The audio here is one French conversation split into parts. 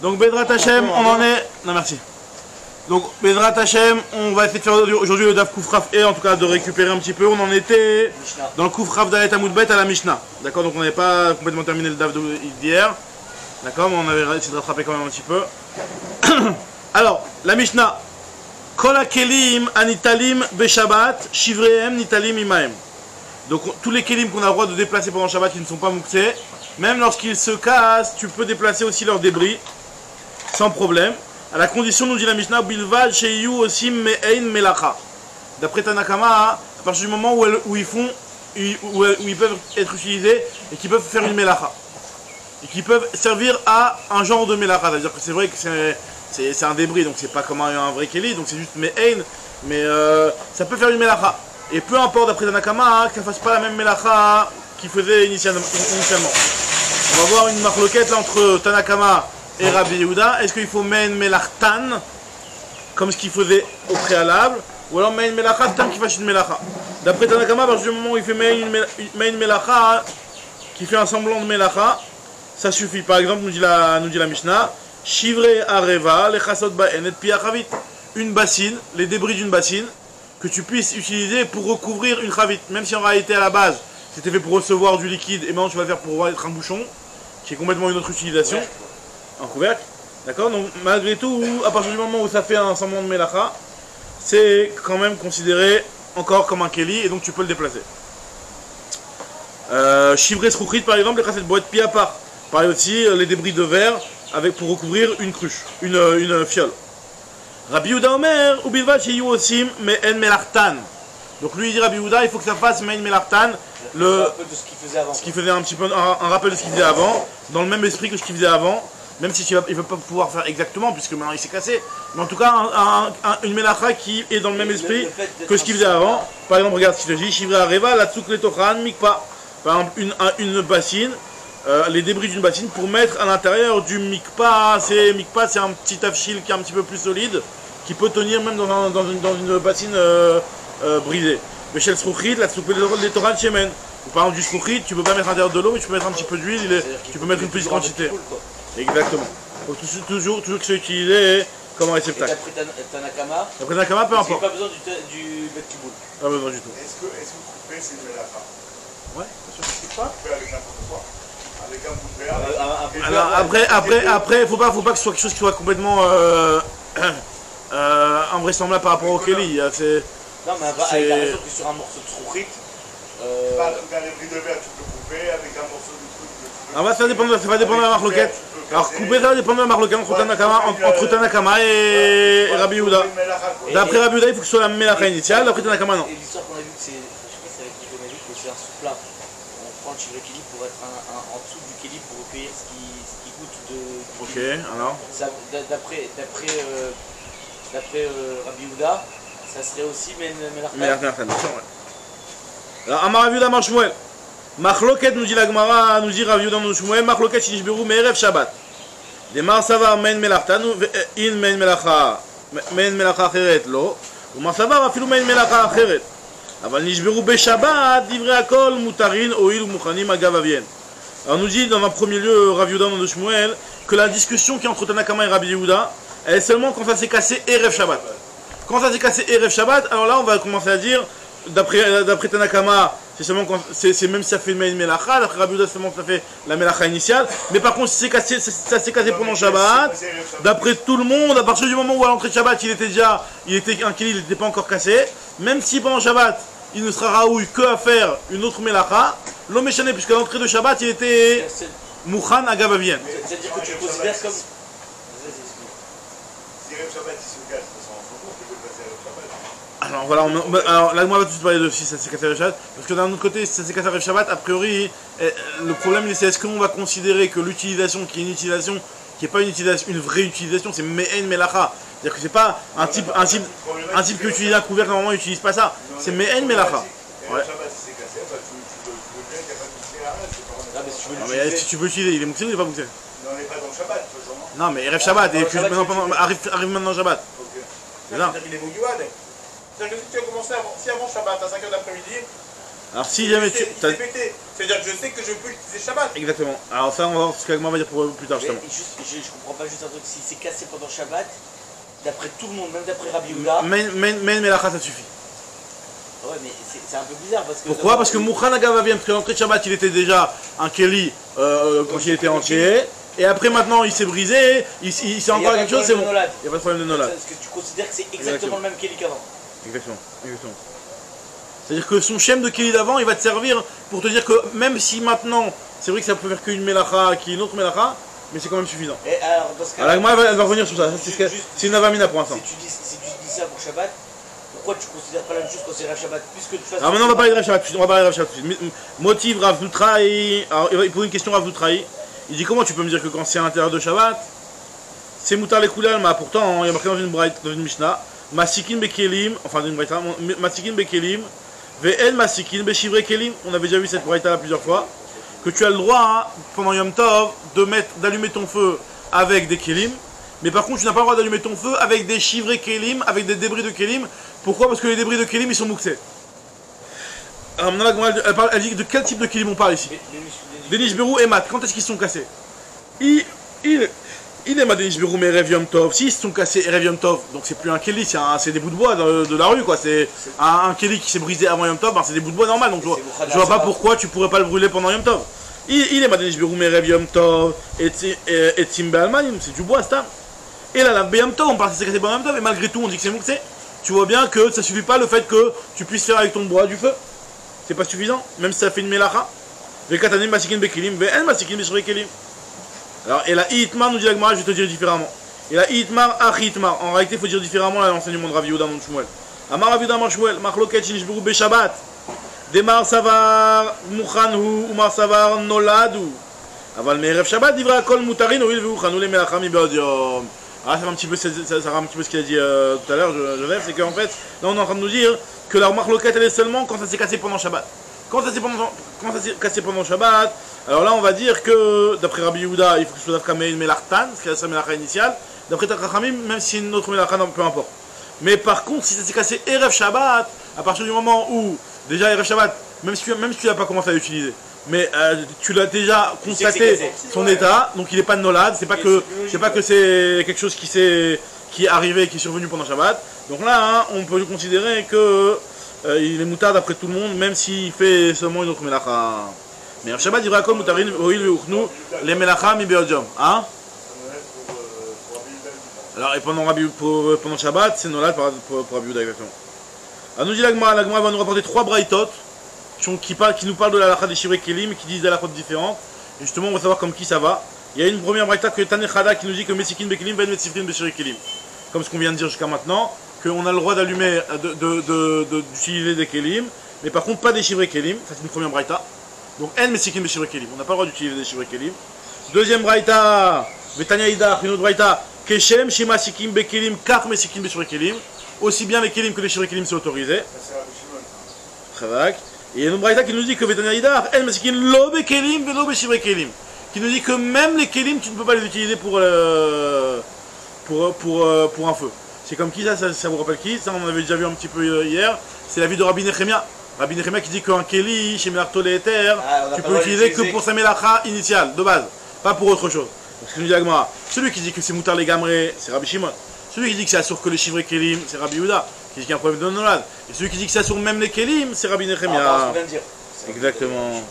Donc Bedrat Hashem, on en est... Non merci. Donc Bedrat Hashem, on va essayer de faire aujourd'hui le Daf Koufraf et en tout cas de récupérer un petit peu. On en était dans le Koufraf d'Alet Amoudbet à la Mishnah. D'accord, donc on n'avait pas complètement terminé le Daf d'hier. D'accord, mais on avait essayé de rattraper quand même un petit peu. Alors, la Mishnah. Kol kelim anitalim beshabbat, shivrehem nitalim imahem. Donc tous les kelim qu'on a le droit de déplacer pendant Shabbat qui ne sont pas mouxés, même lorsqu'ils se cassent, tu peux déplacer aussi leurs débris, sans problème. À la condition, nous dit la Mishnah, bilvad sheyu osim me'ein melacha. D'après Tanakama, à partir du moment où ils peuvent être utilisés et qu'ils peuvent faire une melacha. Et qui peuvent servir à un genre de melacha. C'est-à-dire que c'est vrai que c'est un débris, donc c'est pas comme un vrai keli, donc c'est juste me'ein, mais ça peut faire une melacha. Et peu importe d'après Tanakama que ça fasse pas la même melacha qu'il faisait initialement. On va voir une marloquette là entre Tanakama et Rabbi Yehuda. Est-ce qu'il faut mein melachtan comme ce qu'il faisait au préalable, ou alors mein melacha tan qui fasse une melacha. D'après Tanakama, à partir du moment où il fait mein melacha qui fait un semblant de melacha, ça suffit. Par exemple, nous dit la Mishnah, shivre areva lechasot ba'enet piachavit, une bassine, les débris d'une bassine que tu puisses utiliser pour recouvrir une chavit, même si en réalité à la base c'était fait pour recevoir du liquide et maintenant tu vas le faire pour être un bouchon, qui est complètement une autre utilisation, un couvercle, d'accord. Donc malgré tout, à partir du moment où ça fait un semblant de melacha, c'est quand même considéré encore comme un keli et donc tu peux le déplacer. Chivrer srouchrit par exemple, les cassettes boîte pied à part, pareil aussi les débris de verre avec pour recouvrir une cruche, une fiole. Rabbi Yehuda Omer, ubilvad sheyu osim me'en melachtan. Donc lui il dit Rabbi Yehuda, il faut que ça fasse me'en melachtan, ce qu'il faisait un petit peu, un rappel de ce qu'il faisait avant, dans le même esprit que ce qu'il faisait avant, même si il ne veut pas pouvoir faire exactement, puisque maintenant il s'est cassé, mais en tout cas une melacha qui est dans le même esprit que ce qu'il faisait avant. Par exemple, regarde ce qu'il dit, Shivre Areva, la Tsouk Letochan, Mikpa. Par exemple, une bassine, les débris d'une bassine pour mettre à l'intérieur du mikpa. Mikpa, c'est un petit afshil qui est un petit peu plus solide, qui peut tenir même dans une bassine brisée. Mais chez le srouchit, la Tsouk Letochan Shemen. Par exemple, du srouchit, tu peux pas mettre à l'intérieur de l'eau, mais tu peux mettre un petit peu d'huile, tu peux mettre une petite quantité. Exactement. Donc toujours que c'est utilisé comme un réceptacle. D'après Tanakama, peu importe. Pas besoin du bête-kiboul. Pas besoin du tout. Est-ce que couper c'est une melacha? Ouais, bien sûr. Tu peux couper avec n'importe quoi. Avec un bout de verre. Alors après, faut pas que ce soit quelque chose qui soit complètement invraisemblable par rapport au Kelly. Non, mais il a raison que sur un morceau de srouchit. Avec un débris de verre, tu peux couper. Avec un morceau de truc. Alors ça va dépendre de la marloquette. Alors couper, ça va dépendre de la marloquette entre Tanakama et Rabbi Yehuda. D'après Rabbi Yehuda, il faut que ce soit la melacha initiale. D'après Tanakama, non. Et l'histoire qu'on a vu, c'est, je sais pas si c'est avec qui qu'on a vu que c'est un sous-plat. On prend le chivre keli pour être en dessous du keli pour recueillir ce qui goûte de. Ok, alors. D'après Rabbi Yehuda, ça serait aussi melacha. Melacha, bien sûr, ouais. Alors Amar Rabbi Yehuda Amar Shmuel. Machloket nous dit la Gemara, nous dit Rabbi Yehuda nous Shmuel, Machloket shinishberu me'erev Shabbat. Demar savar men melachtan, in men melacha acheret lo, ומר סבר אפילו מעין מלאכה אחרת. אבל נשברו בשבת, דברי הכל מותרין, הואיל ומוכנים אגב אביהן. Alors nous dit dans un premier lieu Rabbi Yehuda de Shmuel que la discussion qui est entre Tanakama et Rabbi Yehuda, elle est seulement quand ça s'est cassé Erev Shabbat. Quand ça s'est cassé Erev Shabbat, alors là on va commencer à dire, d'après Tanakama, c'est seulement quand c'est même si ça fait une melacha, d'après Rabbi Yehuda seulement ça fait la melacha initiale, mais par contre si ça s'est cassé pendant Shabbat, d'après tout le monde, à partir du moment où à l'entrée de Shabbat il était un kili, il n'était pas encore cassé, même si pendant Shabbat il ne sera raoui que à faire une autre melacha, l'homme est chané, puisqu'à l'entrée de Shabbat il était mouchan agav avien. C'est-à-dire que tu le considères comme. Alors voilà, alors là, moi, on va tout de suite parler de si ça s'est cassé Erev Shabbat, parce que d'un autre côté, si ça s'est cassé Erev Shabbat, a priori, le problème c'est est-ce qu'on va considérer que l'utilisation qui est une utilisation, qui n'est pas une vraie utilisation, c'est me'en melacha. C'est-à-dire que c'est pas un type qui utilise un couvercle, normalement il n'utilise pas ça, c'est me'en melacha. Ouais. Non, mais si tu veux l'utiliser, il est mouxé ou il n'est pas mouxé? Non, on n'est pas dans le Shabbat, non, mais Erev Shabbat, arrive maintenant Shabbat. C'est ça. Il est mouillouad. C'est-à-dire que si tu as commencé si avant Shabbat à 5h d'après-midi, Alors si jamais tu... C'est-à-dire que je sais que je peux utiliser Shabbat. Exactement. Alors ça, on va voir ce qu'Agma va dire pour plus tard justement. Je comprends pas juste un truc, si c'est cassé pendant Shabbat, d'après tout le monde, même d'après Rabbi Yehuda... Men Melacha, ça suffit. Ouais, mais c'est un peu bizarre parce que... Pourquoi? Parce que Mouchan Agava vient, parce que l'entrée de Shabbat, il était déjà un Keli quand il était entier. Et après maintenant, il s'est brisé, il s'est encore quelque chose, c'est bon. Il n'y a pas de problème de Nolad. Parce que tu considères que c'est exactement le même Keli qu'avant. Exactement. C'est-à-dire que son Shem de Keli d'avant, il va te servir pour te dire que même si maintenant, c'est vrai que ça peut faire qu'une Melacha, qui est une autre Melacha, mais c'est quand même suffisant. Et alors, dans ce cas, alors elle va revenir sur ça, c'est une Avamina pour l'instant. Si tu dis ça pour Shabbat, pourquoi tu considères pas la même chose quand c'est Rav Shabbat puisque tu fasses... Alors maintenant on va parler de Rav Shabbat, tout de suite. Motive Rav Noutraï, alors il pose une question à Rav Noutraï. Il dit comment tu peux me dire que quand c'est à l'intérieur de Shabbat, c'est Moutar les Koulal, mais pourtant il y a marqué dans une Mishnah, Masikin Bekelim, enfin dans une Braïta, Masikin Bekelim, Ve'el Masikin Beshivre Kelim, on avait déjà vu cette Braïta là plusieurs fois, que tu as le droit pendant Yom Tov d'allumer ton feu avec des Kelim, mais par contre tu n'as pas le droit d'allumer ton feu avec des Shivre Kelim, avec des débris de Kelim. Pourquoi? Parce que les débris de Kelim ils sont mouxés. Alors maintenant elle dit de quel type de Kelim on parle ici? Des Nishberou et Mat, quand est-ce qu'ils sont cassés? Il est ma Nishberou mais Erev Yom Tov. S'ils sont cassés Erev Yom Tov, donc c'est plus un Keli, c'est des bouts de bois de la rue quoi. C'est un Keli qui s'est brisé avant Yom Tov, ben c'est des bouts de bois normal. Donc je vois pas pourquoi tu pourrais pas le brûler pendant Yom Tov. Il est ma Nishberou mais Erev Yom Tov et Timbe Almanim, c'est du bois, c'est ça. Et là, la Yom Tov, on parle que c'est cassé pendant Yom Tov, et malgré tout on dit que c'est mouxé. Tu vois bien que ça suffit pas le fait que tu puisses faire avec ton bois du feu. C'est pas suffisant, même si ça fait une melacha. Alors, et la Hitmar nous dit la Gemara, je vais te dire différemment. Et la Hitmar, Hitmar. En réalité, il faut dire différemment l'enseignement de Rav Yehuda mon Shmuel. Amar Rav Yehuda Mar Shmuel, Machloket Shinishberu Beshabbat. Demar Savar Mouchanhu, Umar Savar Noladu. Aval Merev Shabbat, Divra Kol Mutarin, Oil Veuchanou le Melacha Mi Beodiom. Ah, ça va un petit peu ce qu'il a dit tout à l'heure, Joseph, c'est qu'en fait, là on est en train de nous dire que la marloquette elle est seulement quand ça s'est cassé pendant Shabbat. Quand ça s'est cassé pendant Shabbat, alors là on va dire que d'après Rabbi Yehuda, il faut que ce soit d'Afkamé une Melartan, ce qui est la Melacha initiale. D'après Takachamim, même si une autre Melacha, peu importe. Mais par contre, si ça s'est cassé Erev Shabbat, à partir du moment où, déjà Erev Shabbat, même si tu n'as pas commencé à l'utiliser, mais tu l'as déjà constaté son état, donc il n'est pas de Nolad, c'est pas que c'est quelque chose qui est arrivé, qui est survenu pendant Shabbat. Donc là, on peut considérer que il est moutard d'après tout le monde, même s'il fait seulement une autre melacha. Mais Shabbat dira comme moutarin oil veuchnu les melacha mi beodium. Hein? Alors et pendant Shabbat, c'est Nolad pour Rabbi Yehuda exactement. Alors nous dit la Gemara va nous rapporter 3 braïtot qui nous parlent de la halakha des Shivrei Kelim, qui disent des halakhot différentes. Et justement, on va savoir comme qui ça va. Il y a une première braïta que Tanechada qui nous dit que Mesikin Bekelim va être Metsifrin Beshirei Kelim. Comme ce qu'on vient de dire jusqu'à maintenant, qu'on a le droit d'allumer, d'utiliser des Kelim, mais par contre pas des Shivrei Kelim. Ça c'est une première braïta. Donc En Mesikin Beshirei Kelim. On n'a pas le droit d'utiliser des Shivrei Kelim. Deuxième braïta, Betania Idach, une autre braïta, Keshem Shimasikim Bekelim, Kach Mesikin Beshirei Kelim. Aussi bien les Kelim que les Shivrei Kelim c'est autorisé. Très vague. Et il y a une braïta qui nous dit que Betania Idach, El Mesikin Lobe Kelim, Velobe Shivrei Kelim. Qui nous dit que même les Kelim, tu ne peux pas les utiliser pour un feu. C'est comme qui ça vous rappelle qui? Ça on avait déjà vu un petit peu hier. C'est la vie de Rabbi Nechemia. Rabbi Nechemia qui dit qu'un Keli, chez Melarto les Éthers, tu peux l'utiliser que pour sa Melacha initiale, de base. Pas pour autre chose. Parce que nous dit Agmara, celui qui dit que c'est Moutar les Gamré, c'est Rabbi Shimon. Celui qui dit que c'est assure que les Shivrei Kelim, c'est Rabbi Yehuda. Qui dit qu'il y a un problème de Nolad. Et celui qui dit que ça assure même les Kelim, c'est Rabbi Nechemia. Exactement.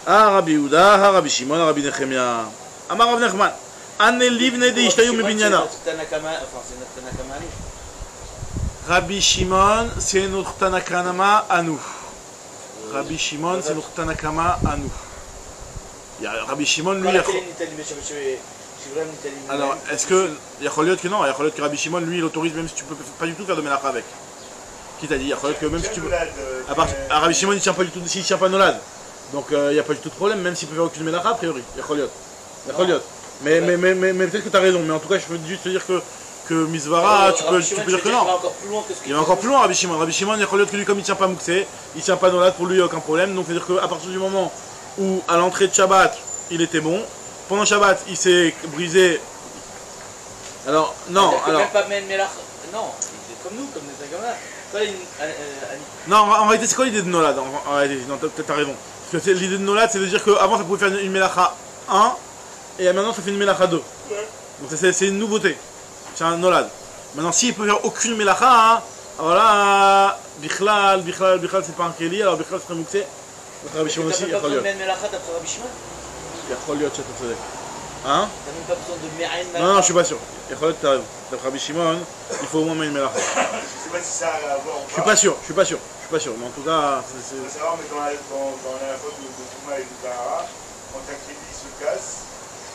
Ah Rabbi Yehuda, ah Rabbi Shimon, ah Rabbi Nechemia. Amar Rav Nachman. Ane livne de ishtayu mibinyana. Rabbi Shimon, c'est notre Tanakama à nous. Rabbi Shimon, c'est notre Tanakama à nous. Il y a Rabbi Shimon, lui. Alors, est-ce que. Il y a Choliot que non, il y a Choliot que Rabbi Shimon, lui, il autorise même si tu peux pas du tout faire de Melacha avec. Qui t'a dit? Il y a Choliot que même si tu peux. Rabbi Shimon, il tient pas du tout, s'il tient pas Nolad. Donc, il n'y a pas du tout de problème, même s'il peut faire aucune Melacha, a priori. Il y a Choliot. Il y a Choliot. Mais peut-être que tu as raison, mais en tout cas, je peux juste te dire que Misvara, tu peux dire que non. Il va encore plus loin, Rabbi Shimon. Rabbi Shimon, il y a que lui, comme il ne tient pas Mouxé, il ne tient pas Nolad, pour lui, il n'y a aucun problème. Donc, c'est-à-dire qu'à partir du moment où, à l'entrée de Shabbat, il était bon, pendant Shabbat, il s'est brisé. Alors, non, alors. Même pas non, il est comme nous, comme des Agama. Non, en réalité, c'est quoi l'idée de Nolad? En réalité, non, t'as raison. Parce que l'idée de Nolad, c'est de dire qu'avant, ça pouvait faire une Melacha 1, et maintenant, ça fait une Melacha 2. Ouais. Donc, c'est une nouveauté. C'est un Nolad. Maintenant, s'il peut faire aucune Melacha, hein, alors là, Bichlal, c'est pas un Keli, alors Bichlal serait Mouxé. Rabbi Shimon aussi, il y a Rabbi Shimon. Il y a Rabbi Shimon. Hein? T'as même pas besoin de Me'ain Melacha. Non, je suis pas sûr. Il y a t'as raison. D'après Rabbi Shimon, il faut au moins une Melacha. Je sais pas si ça a à voir ou pas. Je suis pas sûr. Mais en tout cas, c'est. Il faut savoir, mais dans la faute de Touma et de Zahara, quand un crédit se casse,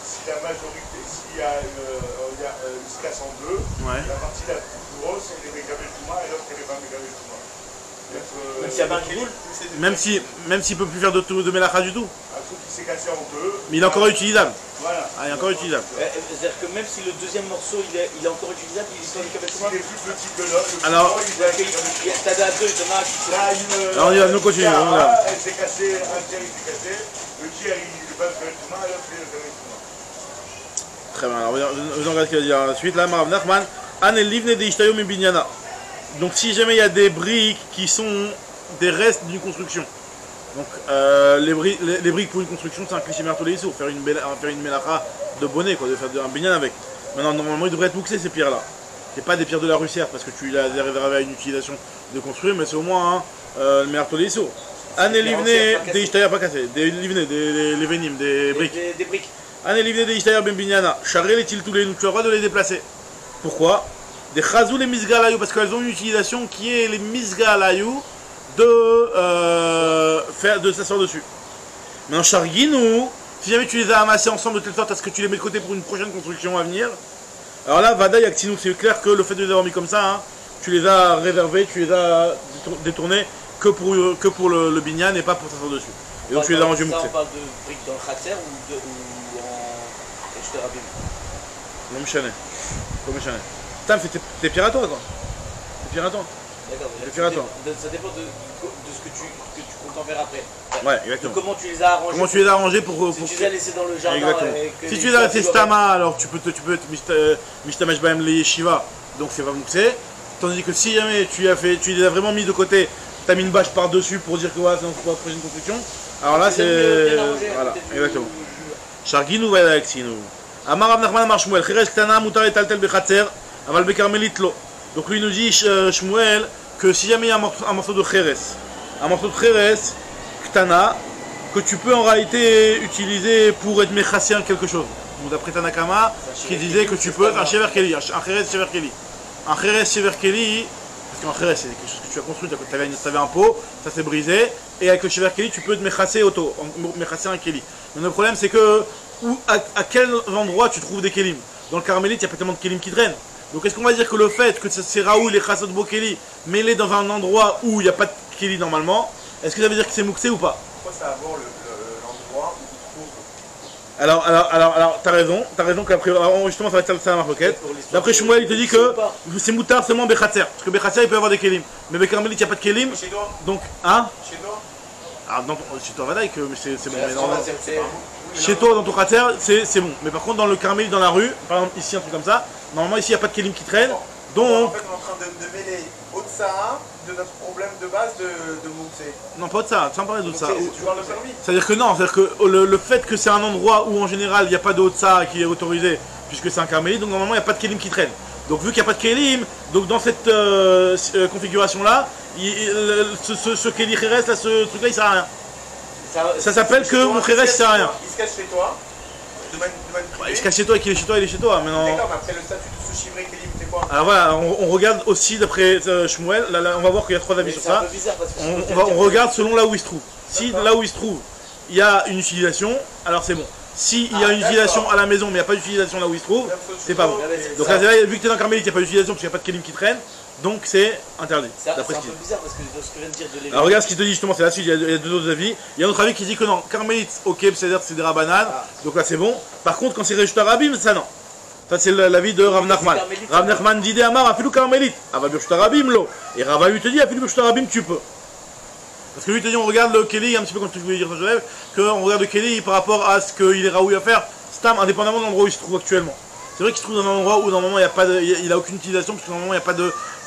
si la majorité, s'il y a il se casse en deux, ouais. La partie la plus grosse, elle est Megabel Touma et l'autre, elle est pas Megabel Touma. Même s'il y a pas un crédit, même s'il peut plus faire de Melacha du tout. Un truc qui s'est cassé en deux. Mais il est encore utilisable. Voilà. Ah, il est encore utilisable. C'est-à-dire que même si le deuxième morceau il est encore utilisable, il est sur le Megabel Touma. Il est plus petit que l'autre. Alors, t'as deux, t'en as un qui s'est cassé. Alors, on y va, nous continuons. Elle s'est cassée, un tiers il s'est cassé, le tiers il est pas Megabel Touma et l'autre il est Megabel Touma. Très bien, alors vous regardez ce qu'il va dire ensuite. Là, Marav Nachman, An el livne de Ishtayom et Binyana. Donc, si jamais il y a des briques qui sont des restes d'une construction. Donc, les briques pour une construction, c'est un cliché mertolé-sourd. Faire une melacha de bonnet, quoi, de faire un binyan avec. Maintenant, normalement, il devrait être mouxé ces pierres-là. C'est pas des pierres de la Russie parce que tu les as réservées à une utilisation de construire, mais c'est au moins le mertolé-sourd. An el livne de Ishtayom, pas cassé. Des livnes, des venim, des briques. Des briques. An el livne de Ishtayom ben binyana. Charrel et tiltoulé, donc tu as le droit de les déplacer. Pourquoi? Des chazou les misgalayou, parce qu'elles ont une utilisation qui est les misgalayou de s'asseoir dessus. Maintenant, charguinou, si jamais tu les as amassés ensemble de telle sorte à ce que tu les mets de côté pour une prochaine construction à venir, alors là, vada yaktinou, c'est clair que le fait de les avoir mis comme ça, hein, tu les as réservés, tu les as détournés que pour le binyan et pas pour s'asseoir dessus. Et donc tu les as rangés mouxés. On parle de briques dans le khatser ou en Eshterabim? Non, Michané. Comme Michané. Putain, c'est tes pierres à toi, quoi. Tes pierres à toi. D'accord, ça dépend de ce que tu comptes en faire après. Ouais, exactement. De comment tu les as arrangés. Comment tu les as arrangés pour si tu les as laissés dans le jardin. Exactement. Si tu les as laissés stama, alors tu peux être mishtamesh baem les yeshiva, donc c'est pas mouxé. Tandis que si jamais tu les as vraiment mis de côté, tu as mis une bâche par-dessus pour dire que voilà, c'est pour la prochaine construction, alors là c'est. Voilà, exactement. Charginou va avec Sinou. Amar Rav Nachman Amar Shmuel, Cheresh Ktana Mutar et Taltel Bechatzer, Aval Bekarmelit Lo. Donc lui nous dit Shmuel que si jamais il y a un morceau de Cheres, Ktana, que tu peux en réalité utiliser pour être mechassé en quelque chose. D'après Tanakama, qui disait que tu peux, un Shever Keli, un Cheres Shever Keli. Un Cheres Shever Keli, parce qu'un Cheres c'est quelque chose que tu as construit, tu avais un pot, ça s'est brisé, et avec le Shever Keli tu peux te mechasser un Keli. Mais le problème c'est que, à quel endroit tu trouves des Kelim? Dans le Carmélite, il n'y a pas tellement de Kelim qui traînent. Donc est-ce qu'on va dire que le fait que c'est Raoul et Chassot Bokeli mêlés dans un endroit où il n'y a pas de Keli normalement, est-ce que ça veut dire que c'est mouxé ou pas? Pourquoi ça aborde l'endroit où tu trouves? Alors t'as raison qu'après, justement ça va être ça la marloquette. D'après Shmuel, il te dit que c'est moutard seulement Bechatzer. Parce que Bechatzer il peut y avoir des Kelim. Mais Bekarmelit il n'y a pas de Kelim. Chez toi? Donc, hein? Chez toi? Alors chez toi Vadaï, mais c'est bon. Chez toi, dans ton cratère, c'est bon. Mais par contre, dans le Carmel, dans la rue, par exemple ici, un truc comme ça, normalement ici il n'y a pas de Kelim qui traîne. Donc. En fait, on est en train de mêler Otsaha de notre problème de base de Mouxé. Non, pas de ça, sans parler de ça. Tu parles de permis? C'est-à-dire que non, c'est-à-dire que le fait que c'est un endroit où en général il n'y a pas de Otsaha qui est autorisé, puisque c'est un Carmélite, donc normalement il n'y a pas de Kelim qui traîne. Donc vu qu'il n'y a pas de Kelim, donc dans cette configuration-là, ce Keli Cheres, là, ce truc-là, il sert à rien. Ça s'appelle que mon Cheres, il sert à rien. Il se cache chez toi, de manière privée. Il se cache chez toi et qu'il est chez toi, il est chez toi. D'accord, mais après le statut de ce chivré Kelim, c'est quoi? Alors voilà, on regarde aussi d'après Shmuel, là, on va voir qu'il y a 3 avis sur ça. On regarde selon là où il se trouve. Si là où il se trouve, il y a une utilisation, alors c'est bon. S'il y a une utilisation à la maison, mais il n'y a pas d'utilisation là où il se trouve, c'est pas bon. Donc là, vu que tu es dans le Carmélite, il n'y a pas d'utilisation parce qu'il n'y a pas de Kelim qui traîne, donc c'est interdit. C'est un peu bizarre parce que ce que vient de dire de l'évêque. Alors regarde ce qu'il te dit justement, c'est la suite, il y a deux autres avis. Il y a un autre avis qui dit que non, Carmélite, ok, c'est des rabbanan, donc là c'est bon. Par contre, quand c'est Reshut Rabim, ça non. Ça c'est l'avis de Rav Nachman. Rav Nachman dit des Amar, Afilou Carmélite, Ava Reshut Rabim lo. Et Rava lui te dit, Afilou Reshut Rabim, tu peux. Parce que lui te dit, on regarde le Keli, un petit peu comme ce que je voulais dire, qu'on regarde le Keli par rapport à ce qu'il est raoui à faire, Stam, indépendamment de l'endroit où il se trouve actuellement. C'est vrai qu'il se trouve dans un endroit où normalement il a aucune utilisation, parce que normalement il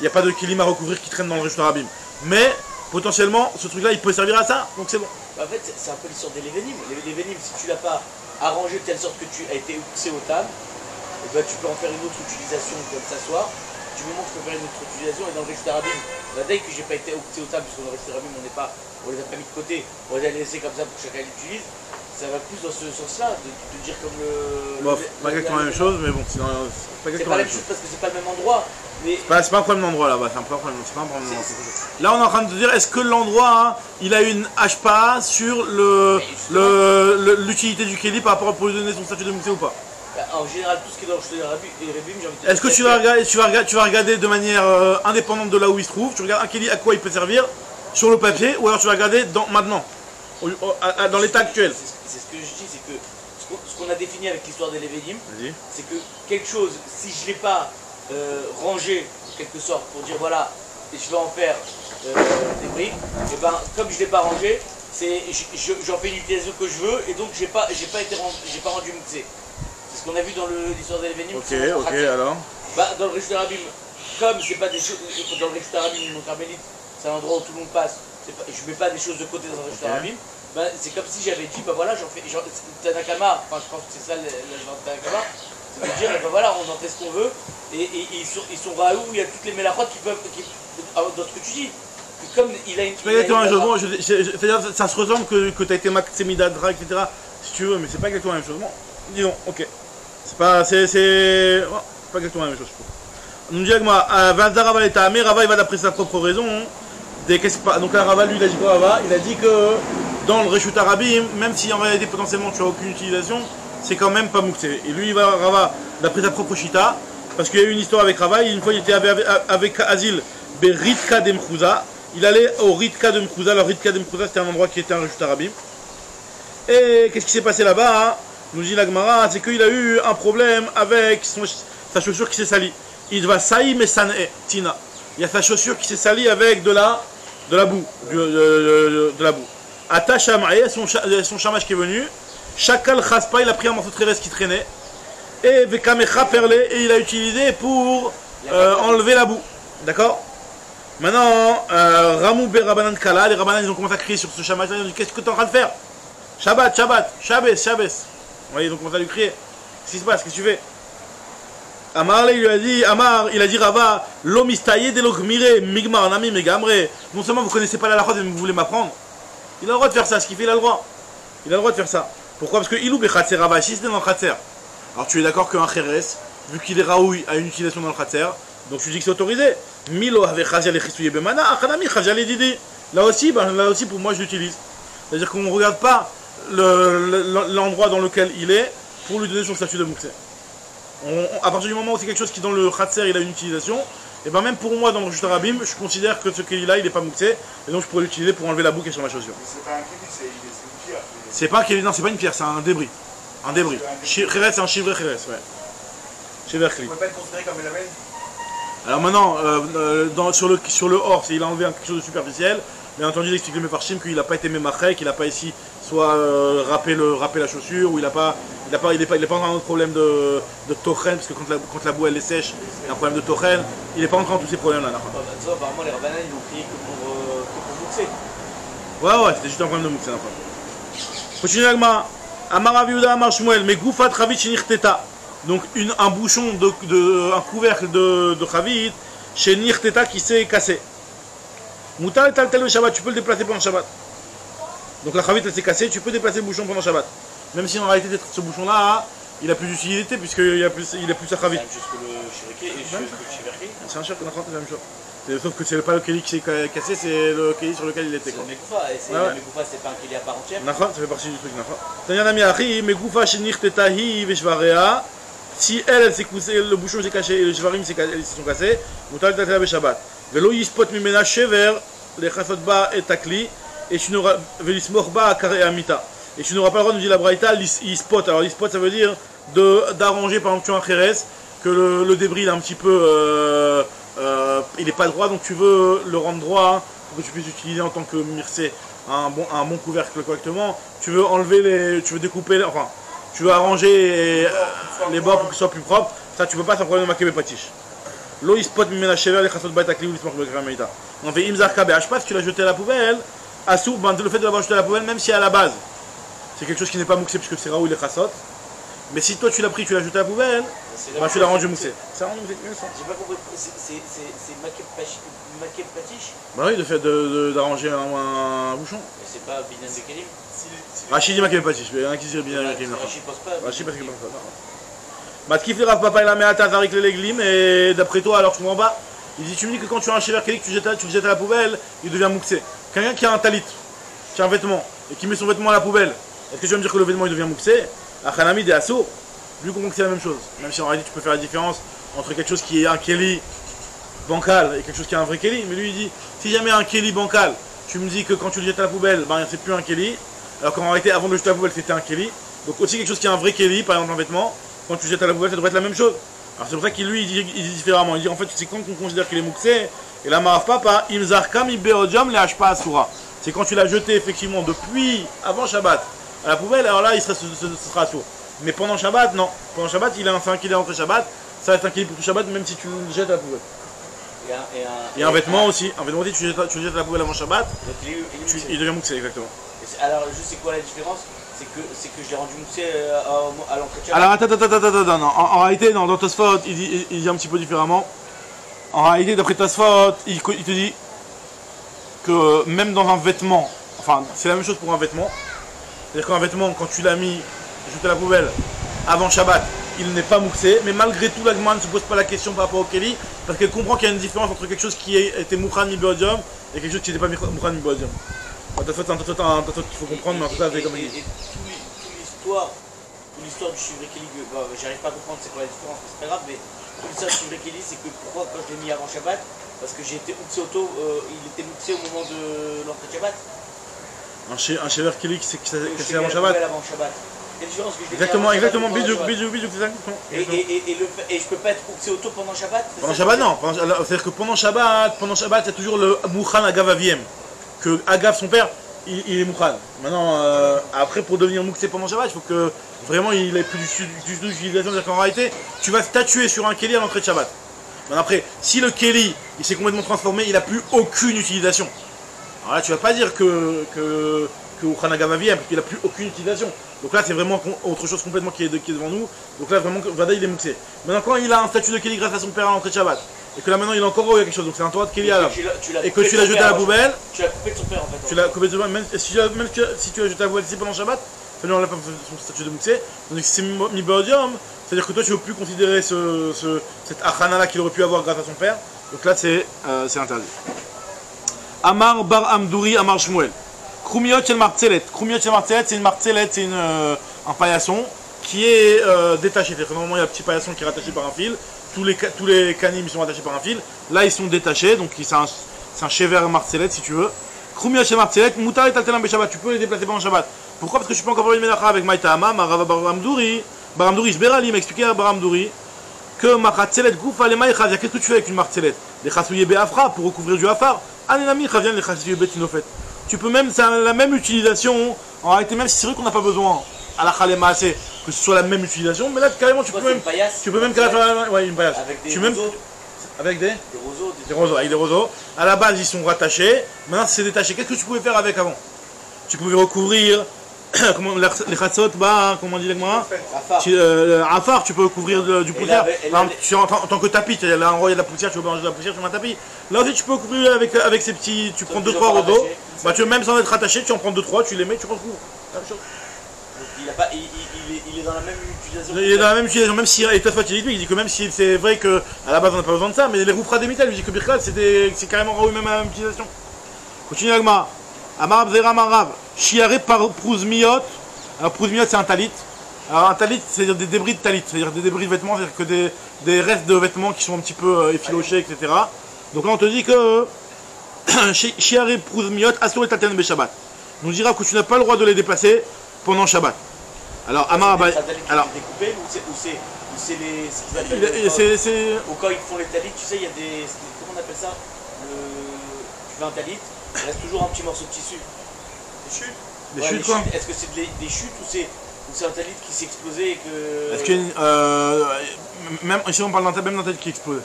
n'y a pas de kelim à recouvrir qui traîne dans le Reshut Harabim. Mais potentiellement, ce truc-là, il peut servir à ça, donc c'est bon. En fait, c'est un peu l'histoire des Lévénim. Les Lévénim, si tu l'as pas arrangé de telle sorte que tu as été poussé au table, et ben, tu peux en faire une autre utilisation comme s'asseoir. Du moment que tu peux faire une autre utilisation, et dans le Reshut Harabim, la veille que j'ai pas été poussé au table, parce que dans le Reshut Harabim, on les a pas mis de côté, on les a laissés comme ça pour que chacun l'utilise. Ça va plus dans ce sens-là, de dire comme le... Bon, pas exactement la même chose, mais bon, c'est pas exactement la même chose parce que c'est pas le même endroit. Mais... C'est pas un problème d'endroit là-bas, c'est pas un problème d'endroit. Là, on est en train de te dire, est-ce que l'endroit, hein, il a une HPA sur l'utilité du Keli par rapport pour lui donner son statut de Moussé ou pas? En général, tout ce qui est dans le Reshut Harabim, j'ai envie de dire... Est-ce que tu vas regarder de manière indépendante de là où il se trouve, tu regardes un Keli à quoi il peut servir sur le papier, ou alors tu vas regarder maintenant, dans l'état actuel? C'est ce que je dis, c'est que ce qu'on a défini avec l'histoire des Lévénim, c'est que quelque chose, si je ne l'ai pas rangé, en quelque sorte, pour dire voilà, et je vais en faire des briques, et ben comme je ne l'ai pas rangé, j'en fais une utilisation que je veux, et donc j'ai pas rendu mixé. C'est ce qu'on a vu dans l'histoire des Lévénim. Ok, alors dans le Reshut Harabim, comme c'est pas des choses, dans le Reshut Harabim, mon carmélite, c'est un endroit où tout le monde passe, je ne mets pas des choses de côté dans le Reshut Harabim. Ben, c'est comme si j'avais dit, bah voilà, Tanakama, enfin je pense que c'est ça l'agent de Tanakama, c'est de dire, ben voilà, on en fait ce qu'on veut, et ils sont raoux, il y a toutes les mélachotes qui peuvent, dans ce que tu dis, que comme il a une... C'est pas exactement la même chose, c'est-à-dire ça se ressemble que tu as été Max Semidadra, etc., si tu veux, mais c'est pas exactement la même chose. Bon, disons, ok, c'est pas exactement la même chose, je trouve. Nous dit moi, Vazda Rava est amé, Rava il va d'après sa propre raison, donc là Rava lui il a dit quoi Rava? Il a dit que dans le Reshut Harabim, même si en réalité potentiellement tu n'as aucune utilisation, c'est quand même pas mouxé. Et lui, il va Rava d'après sa propre shita, parce qu'il y a eu une histoire avec Rava. Une fois, il était avec Azil, Ritka de Mchouza. Il allait au Ritka de Mchouza. Le Ritka de Mchouza, c'était un endroit qui était un Reshut Harabim. Et qu'est-ce qui s'est passé là-bas, hein? Nous dit la Gemara, c'est qu'il a eu un problème avec sa chaussure qui s'est salie. Il va saï mesane tina. Il y a sa chaussure qui s'est salie avec de la boue, de la boue. Attache à son chamash qui est venu, Shakal Khaspa, il a pris un morceau de trérès qui traînait, et Vekamecha perlé, et il a utilisé pour enlever la boue. D'accord? Maintenant, Ramou Be Rabanan Kala, les Rabanan ils ont commencé à crier sur ce chamash, ils ont dit qu'est-ce que tu es en train de faire? Shabbat, Shabbos. Vous voyez, ils ont commencé à lui crier. Qu'est-ce qui se passe? Qu'est-ce que tu fais? Amar, il a dit Rava, l'omistaye de l'ogmire, migmar, nami, megamre. Non seulement vous connaissez pas la lachot, mais vous voulez m'apprendre. Il a le droit de faire ça, ce qu'il fait, il a le droit. Il a le droit de faire ça. Pourquoi? Parce que il oublie Khatser Rava, si c'était dans le Khatser. Alors tu es d'accord qu'un Kheres, vu qu'il est raoui, a une utilisation dans le Khatser, donc tu dis que c'est autorisé. Milo avec Khazal et Khissouye Bemana, Akhanami, Khazal et Didi. Là aussi, pour moi, je l'utilise. C'est-à-dire qu'on ne regarde pas l'endroit dans lequel il est pour lui donner son statut de Mouksé. À partir du moment où c'est quelque chose qui dans le Khatser il a une utilisation, et ben même pour moi dans le Reshut Harabim, je considère que ce Keli-là il n'est pas Mouksé, et donc je pourrais l'utiliser pour enlever la boue qui est sur ma chaussure. C'est pas un Keli, c'est une pierre. C'est pas un Keli, non, c'est pas une pierre, c'est un débris. Un débris. Kheres, c'est un chivre Kheres, ouais. Chivre Kli. On peut pas être considéré comme une lamelle. Alors maintenant, sur le hors, il a enlevé quelque chose de superficiel. Bien entendu, il explique le Mefarshim qu'il n'a pas été mémachek, qu'il n'a pas ici soit râpé la chaussure, ou il n'est pas en train de problème de tochen, parce que quand la boue elle est sèche, il y a un problème de tochen. Il n'est pas en train de tous ces problèmes-là. Apparemment, les Rabbanan ils ont crié que pour Mouxé. Ouais, c'était juste un problème de Mouxé. Continue Agma. Amar Aviuda Amar Shmuel, mais Goufat Ravit Shenirteta. Donc un bouchon, un couvercle de Chavit chez Nirteta qui s'est cassé. Moutal Taltel le Shabbat, tu peux le déplacer pendant Shabbat. Donc la Chavit elle s'est cassée, tu peux déplacer le bouchon pendant Shabbat. Même si en réalité ce bouchon-là, il a plus d'utilité puisqu'il a plus sa Chavit. C'est la même chose que le Shiriki et le Shiverki. C'est un cher qu'on a c'est la même chose. Sauf que c'est pas le Keli qui s'est cassé, c'est le Keli sur lequel il était. C'est le Megoufa, et le Megoufa c'est pas un Keli à part entière. Nacha, ça fait partie du truc, Nacha. Tanya Nami Achi, Megoufa Shenirteta hi veshvarea. Si elle s'est cassée, le bouchon s'est caché et les shvarim se sont cassés, Moutal Taltel le Shabbat. Velo yispot mimena shever, les chasotba et takli, et tu n'auras velismorba carré amita. Et tu n'auras pas le droit de dire la braïta, yispot. Alors yispot ça veut dire d'arranger, par exemple tu as un kheres, que le débris il est un petit peu, il n'est pas droit, donc tu veux le rendre droit pour que tu puisses utiliser en tant que mircé un bon couvercle correctement. Tu veux enlever tu veux découper, enfin, tu dois arranger les bords pour que ce soit plus propre. Ça, tu peux pas, c'est un problème de maquet patiche. L'eau, il spot, mais la chèvre, les chassot bête à clé ou les smoke meita. On fait imzar kabeh. Pas si tu l'as jeté à la poubelle, assour, le fait de l'avoir jeté à la poubelle, même si à la base, c'est quelque chose qui n'est pas mouxé puisque c'est raoul les chassot. Mais si toi tu l'as pris, tu l'as jeté à la poubelle, bah, tu l'as rendu mouxé. C'est rendu mouxé. J'ai pas compris, c'est maquet patiche? Bah oui, le fait d'arranger un bouchon. Mais c'est pas Binan de Kelim? Rachid dit maquet patiche, mais il y en a qui disent Binan de Kelim. Rachid pense pas. Rachid parce qu'il pense pas. Bah, Tkif le Rav Papa il a mis à taz avec les léglim et d'après toi, alors je comprends pas. Il dit, tu me dis que quand tu as un chèvre kéli, que tu le jettes à la poubelle, il devient mouxé. Quelqu'un qui a un talit, qui a un vêtement, et qui met son vêtement à la poubelle, est-ce que tu vas me dire que le vêtement il devient mouxé? Achanamid et Asso, lui comprend que c'est la même chose. Même si en réalité tu peux faire la différence entre quelque chose qui est un kéli bancal et quelque chose qui est un vrai kéli. Mais lui il dit, si jamais un kéli bancal, tu me dis que quand tu le jettes à la poubelle, ben c'est plus un kéli. Alors qu'en réalité avant de le jeter à la poubelle c'était un kéli. Donc aussi quelque chose qui est un vrai kéli, par exemple un vêtement, quand tu le jettes à la poubelle ça devrait être la même chose. Alors c'est pour ça qu'il lui il dit différemment. Il dit en fait c'est quand on considère qu'il est mouxé. Et là Marav Papa, imzar kam ibeodium le hashpa asura. C'est quand tu l'as jeté effectivement depuis avant Shabbat à la poubelle, alors là il ce sera assourd. Mais pendant Shabbat, non. Pendant Shabbat, il a un 5 kg entre Shabbat, ça reste un kg pour tout Shabbat, même si tu le jettes à la poubelle. Et un vêtement aussi. Un vêtement aussi, tu le jettes à la poubelle avant Shabbat, il devient mouxé, exactement. Alors, juste c'est quoi la différence? C'est que je l'ai rendu mouxé à l'entrée de Shabbat. Alors attends, non. En réalité, non, dans Tosfot, il dit un petit peu différemment. En réalité, d'après Tosfot, il te dit que même dans un vêtement, enfin, c'est la même chose pour un vêtement. C'est-à-dire qu'un vêtement, quand tu l'as mis, jeté à la poubelle avant Shabbat, il n'est pas mouxé, mais malgré tout, la Gemara ne se pose pas la question par rapport au Kéli, parce qu'elle comprend qu'il y a une différence entre quelque chose qui était Mouchan mi-Beodium et quelque chose qui n'était pas Mouchan mi-Beodium. C'est un truc qu'il faut comprendre, mais en tout cas, c'est comme il dit. Et toute l'histoire du Shivre Kéli, j'arrive pas à comprendre c'est quoi la différence, mais c'est pas grave, mais toute l'histoire du Shivre Kéli, c'est que pourquoi quand je l'ai mis avant Shabbat, parce que j'ai été mouxé il était mouxé au moment de l'entrée de Shabbat. Un Shever Kéli qui c'est avant Shabbat. Exactement, bidou, c'est ça. Et je peux pas être mouxé auto pendant Shabbat? Pendant Shabbat, non. C'est-à-dire que pendant Shabbat, c'est toujours le Mouchan Agav Aviem. Que Agav, son père, il est Mouchan. Maintenant, après, pour devenir mouxé pendant Shabbat, il faut que vraiment il ait plus d'utilisation. C'est-à-dire qu'en réalité, tu vas statuer sur un Kéli à l'entrée de Shabbat. Maintenant, après, si le Kéli, il s'est complètement transformé, il n'a plus aucune utilisation. Alors là, tu vas pas dire que Mouchan Agav Aviem, parce qu'il n'a plus aucune utilisation. Donc là, c'est vraiment autre chose complètement qui est devant nous. Donc là, vraiment, Vada, il est mouxé. Maintenant, quand il a un statut de Kéli grâce à son père à l'entrée de Shabbat, et que là maintenant il est encore quelque chose, donc c'est un Torah de Kéli à et que tu l'as jeté à la poubelle, tu l'as coupé de son père en fait. Tu l'as coupé de son père, même si tu l'as jeté à la poubelle ici pendant Shabbat, ça lui enlève pas son statut de mouxé. Donc c'est mi-Beodium, c'est-à-dire que toi tu ne veux plus considérer cette achana là qu'il aurait pu avoir grâce à son père. Donc là c'est interdit. Amar Bar Amdouri Amar Shmuel. Krumiot Shel Martzelet. Krumiot Shel Martzelet, c'est une martzelet, c'est un paillasson qui est détaché. C'est-à-dire que normalement il y a un petit paillasson qui est rattaché par un fil. Tous les canimes ils sont rattachés par un fil. Là ils sont détachés, donc c'est un chever martzelet si tu veux. Krumiot Shel Martzelet, Moutar et Taltelam Beshabbat. Tu peux les déplacer pendant Shabbat. Pourquoi? Parce que je peux encore faire une ménacha avec Maïtama, Marava Bar Amdouri. Bar Amdouri, Shberali m'a expliqué à Bar Amdouri que ma martzelet goufa les maïchav. Qu'est-ce que tu fais avec une martzelet? Les chassouillés be'afra pour recouvrir du afar. Anenami chavien les chassouillés be'tinofet. Tu peux même, c'est la même utilisation, en réalité même si c'est vrai qu'on n'a pas besoin à la chalema assez que ce soit la même utilisation, mais là carrément tu peux même faire une paillasse. Avec des roseaux. Avec des roseaux. Avec des roseaux. À la base ils sont rattachés, maintenant c'est détaché. Qu'est-ce que tu pouvais faire avec avant? Tu pouvais recouvrir les chatzot, comment on dit l'agma? Afar, tu peux couvrir du poussière. En tant que tapis, il y a de la poussière, tu veux manger de la poussière sur un tapis. Là aussi tu peux couvrir avec ces petits, tu prends 2-3 roseaux, tu veux même sans être attaché, tu en prends 2-3, tu les mets, tu recouvres. Donc il est dans la même utilisation. Il est dans la même utilisation, même si, et toi il dit que même si c'est vrai qu'à la base on n'a pas besoin de ça, mais les roufras des métal, lui dit que Birkat c'est carrément raoui même à la même utilisation. Continue l'agma. Amar Zera Marav, Chiare par Prouzmiot. Alors Prouzmiot c'est un talit. Alors un talit c'est-à-dire des débris de talit, c'est-à-dire des débris de vêtements, c'est-à-dire que des restes de vêtements qui sont un petit peu effilochés, etc. Donc là on te dit que Chiare Prouzmiot, Asur et Taten Beshabbat. On dira que tu n'as pas le droit de les déplacer pendant Shabbat. Alors Amar alors découpé ou c'est les ce qu'ils appellent ou quand ils font les talits, tu sais il y a des comment on appelle ça? Tu fais un talit. Il reste toujours un petit morceau de tissu. Des chutes? Des chutes quoi? Est-ce que c'est des chutes ou c'est un talit qui s'est explosé et que... Est-ce que, même si on parle d'un talit, même d'un talit qui explose.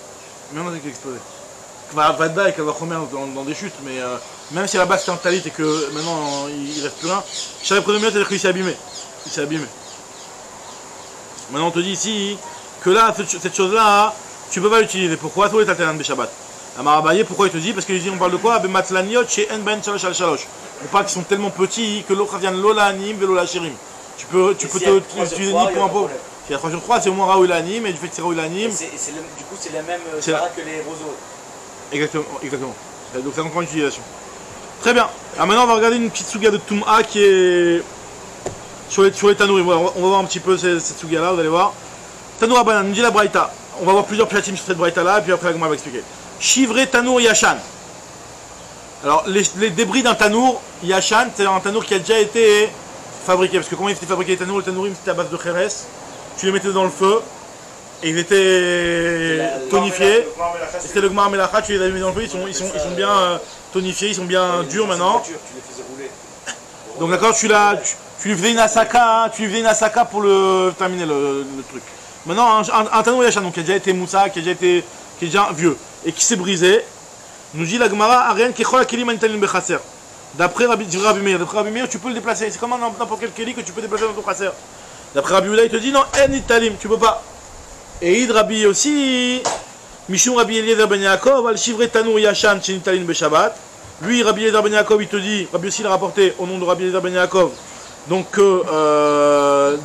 Même d'un talit qui explose. Vada et Kavachomer dans des chutes, mais même si à la base c'est un talit et que maintenant il reste plus rien, Sharé Prédominant, c'est-à-dire qu'il s'est abîmé. Il s'est abîmé. Maintenant on te dit ici que là, cette chose-là, tu peux pas l'utiliser. Pourquoi? Tous les Taltanan Beshabbat. Amarabaye, pourquoi il te dit? Parce que ici on parle de quoi? Bematlaniot chez En Ben Shalosh Al Shalosh. On parle qu'ils sont tellement petits que l'autre vient Lola Anim, Velola Shirim. Tu peux utiliser ni pour un pot. Si il y a 3 sur 3, c'est au moins Raoul Anim, et du fait que c'est Raoul Anim. Du coup, c'est la même Sarah que les roseaux. Exactement, exactement. Donc ça comprend une utilisation. Très bien. Alors maintenant on va regarder une petite souga de Toum'a qui est sur les tanourim. Voilà, on va voir un petit peu cette souga là, vous allez voir. Tanour Abanan, nous dit la Braïta. On va voir plusieurs platim sur cette Braïta là, et puis après la Gemara va expliquer. Chivré Tanour Yashan. Alors les débris d'un tanour Yashan, c'est un tanour qui a déjà été fabriqué. Parce que comment il était fabriqué les tanourim? Les tanourim c'était à base de kheres. Tu les mettais dans le feu. Et ils étaient tonifiés. C'était le Gmar Melacha, tu les as mis dans le feu, ils sont bien tonifiés, ils sont bien durs maintenant. Tu les faisais rouler. Donc d'accord, tu lui faisais une asaka, pour terminer le truc. Maintenant, un tanour Yachan, donc qui a déjà été moussa, qui est déjà vieux, et qui s'est brisé, nous dit la Gemara, Ariane Kechol Kelim Anitalim Bechaser. D'après Rabbi Meir, tu peux le déplacer. C'est comme n'importe quel Keli que tu peux déplacer dans ton Chaser. D'après Rabbi Yehuda, il te dit non, En Italim, tu peux pas. Et Id Rabbi aussi, Mishum Rabbi Eliezer Ben Yaakov, Al Shivre Tanour Yashan Shenitalin Beshabbat. Lui, Rabbi Eliezer Ben Yaakov, il te dit, Rabbi aussi l'a rapporté au nom de Rabbi Eliezer Ben Yaakov, donc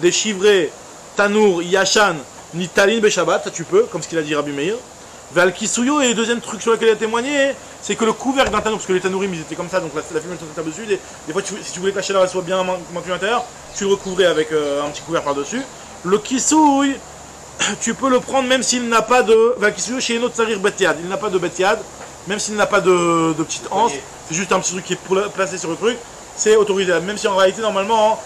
des chivrés Tanour Yashan Nitalin Beshabbat, ça tu peux, comme ce qu'il a dit Rabbi Meir. Val Kisuyo, et le deuxième truc sur lequel il a témoigné, c'est que le couvercle d'un tanour, parce que les tanourim ils étaient comme ça, donc la fumée était dessus, des fois si tu voulais que la chaleur soit bien maintenue à l'intérieur, tu le recouvrais avec un petit couvercle par-dessus. Le Kisouy, tu peux le prendre même s'il n'a pas de. Valkisuyo chez une autre sarir betiad. Il n'a pas de betiad, même s'il n'a pas de petite anse. C'est juste un petit truc qui est placé sur le truc. C'est autorisé. Même si en réalité, normalement,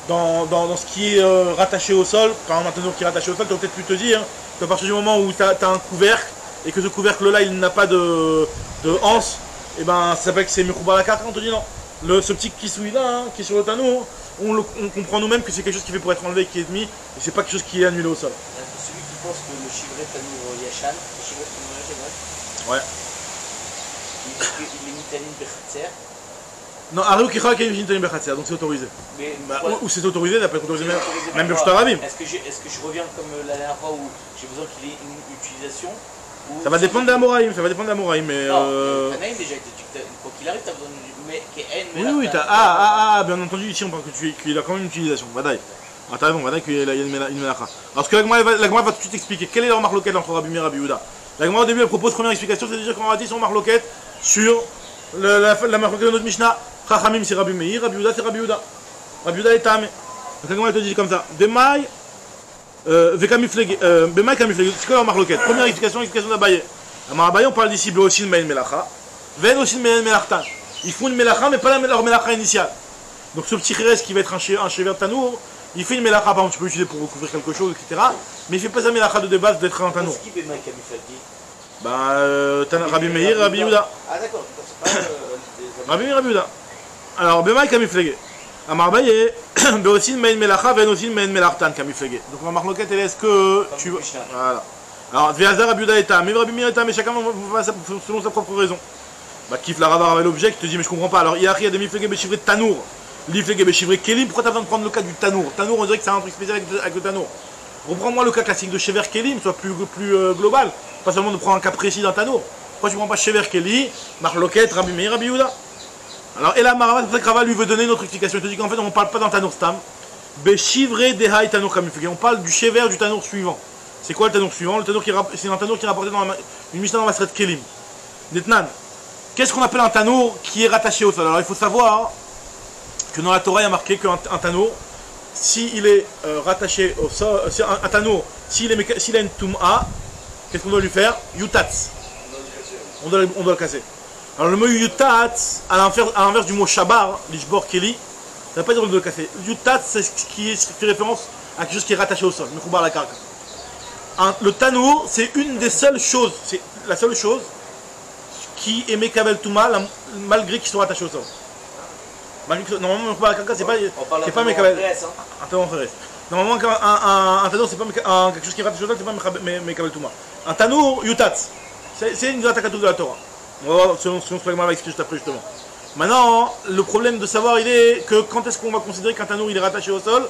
dans ce qui est rattaché au sol, par exemple un tanour qui est rattaché au sol, tu vas peut-être pu te dire qu'à partir du moment où tu as un couvercle et que ce couvercle-là il n'a pas de anse, et ben ça s'appelle que c'est Mekouba la carte. On te dit non. Ce petit kisoui là, qui est sur le tanour, on comprend nous-mêmes que c'est quelque chose qui fait pour être enlevé, qui est mis, et c'est pas quelque chose qui est annulé au sol. Celui qui pense que le chivré Tanour Yashan, le chivré Tanour Yashan, ouais. Il est Nitalin Bechatser. Non, Ariou Kichal qui est Nitalin Bechatser, donc c'est autorisé. Mais, ou c'est autorisé, d'après autorisé même Bechut Arabim. Est-ce que je reviens comme la dernière fois où j'ai besoin qu'il ait une utilisation? Ça va dépendre d'Amoraïm, mais. Non, Tanaïm déjà, quoi qu'il arrive, tu as besoin de. Oui, bien entendu, ici on parle qu'il a quand même une utilisation. Vadaï. Ah, t'as raison, Vadaï, qu'il y a une melacha. Alors, ce que la Gemara va tout de suite expliquer. Quelle est leur marloquette entre Rabbi Meir et Rabbi Yehuda? La Gemara au début elle propose première explication, c'est déjà qu'on a dit son marloquette sur la marloquette de notre Mishnah. Chachamim c'est Rabbi Meir, Rabbi Yehuda c'est Rabbi Yehuda. Rabbi Yehuda est Tamé. Donc la Gemara te dit comme ça. Bemaï Kamiflege. C'est quoi leur marloquette? Première explication d'Abaye. La Marabaye, on parle d'ici Beosin Maïn Melacha. Ven Osin Maïn Melachtan. Ils font une melacha, mais pas leur melacha initiale. Donc ce petit kheres qui va être un chever de tanour, il fait une melacha, par exemple, tu peux l'utiliser pour recouvrir quelque chose, etc. Mais il fait pas sa melacha de base d'être un tanour. C'est qui Bemaï Kamiflege? Rabbi Meir, Rabbi Yehuda. Ah d'accord, c'est pas Rabbi Meir, Rabbi Yehuda. Alors, Bemaï Kamiflege. Amarbaye, Beosin Maïn Melacha, Ven Osin Maïn Melachtan Kamiflege. Donc ma marloquette, elle est ce que tu veux. Voilà. Alors, Dveazar, Rabbi Yehuda est mais Rabbi Meir est mais chacun va selon sa propre raison. Bah, Kif la Ravar avec l'objet qui te dit, mais je comprends pas. Alors, il y a des miflege béchivré de tanour, l'iflege béchivré kelim. Pourquoi t'as besoin de prendre le cas du tanour? Tanour, on dirait que c'est un truc spécial avec le tanour. Reprends-moi le cas classique de chever kelim, soit plus global. Pas seulement de prendre un cas précis d'un tanour. Pourquoi tu prends pas chever kelim, marloquette, Rabbi Meir, Rabbi Yehuda? Alors, et là, Marava, c'est pour ça que Rava lui veut donner une autre explication. Il te dit qu'en fait, on ne parle pas d'un tanour stam. Béchivré dehaï tanour kamiflege. On parle du chever du tanour suivant. C'est quoi le tanour suivant? C'est un tanour qui est rapporté dans une Mishnah dans la Masret kelim. Detnan. Qu'est-ce qu'on appelle un tanour qui est rattaché au sol? Alors il faut savoir que dans la Torah il y a marqué qu'un tanour, s'il est rattaché au sol, un tanour, s'il a une toum'a, qu'est-ce qu'on doit lui faire? Yutatz. On doit le casser. Alors le mot yutatz, à l'inverse du mot shabar, lishbor keli, ça ne veut pas dire de le casser. Yutatz, c'est ce qui fait référence à quelque chose qui est rattaché au sol, mekoubar la karka. Le tanour, c'est une des seules choses, c'est la seule chose qui est Mekabel Touma malgré qu'ils sont attachés au sol. Normalement, le mechoubar à la karka, c'est pas mes Mekabel. Un tanour en ferré. Normalement, un tanour, c'est pas quelque chose qui rate le c'est pas Mekabel Touma. Un tanour, yutat. C'est une attaque de la Torah. On va voir selon ce que l'agma va expliquer juste après, justement. Maintenant, le problème de savoir, il est que quand est-ce qu'on va considérer qu'un tanour il est rattaché au sol,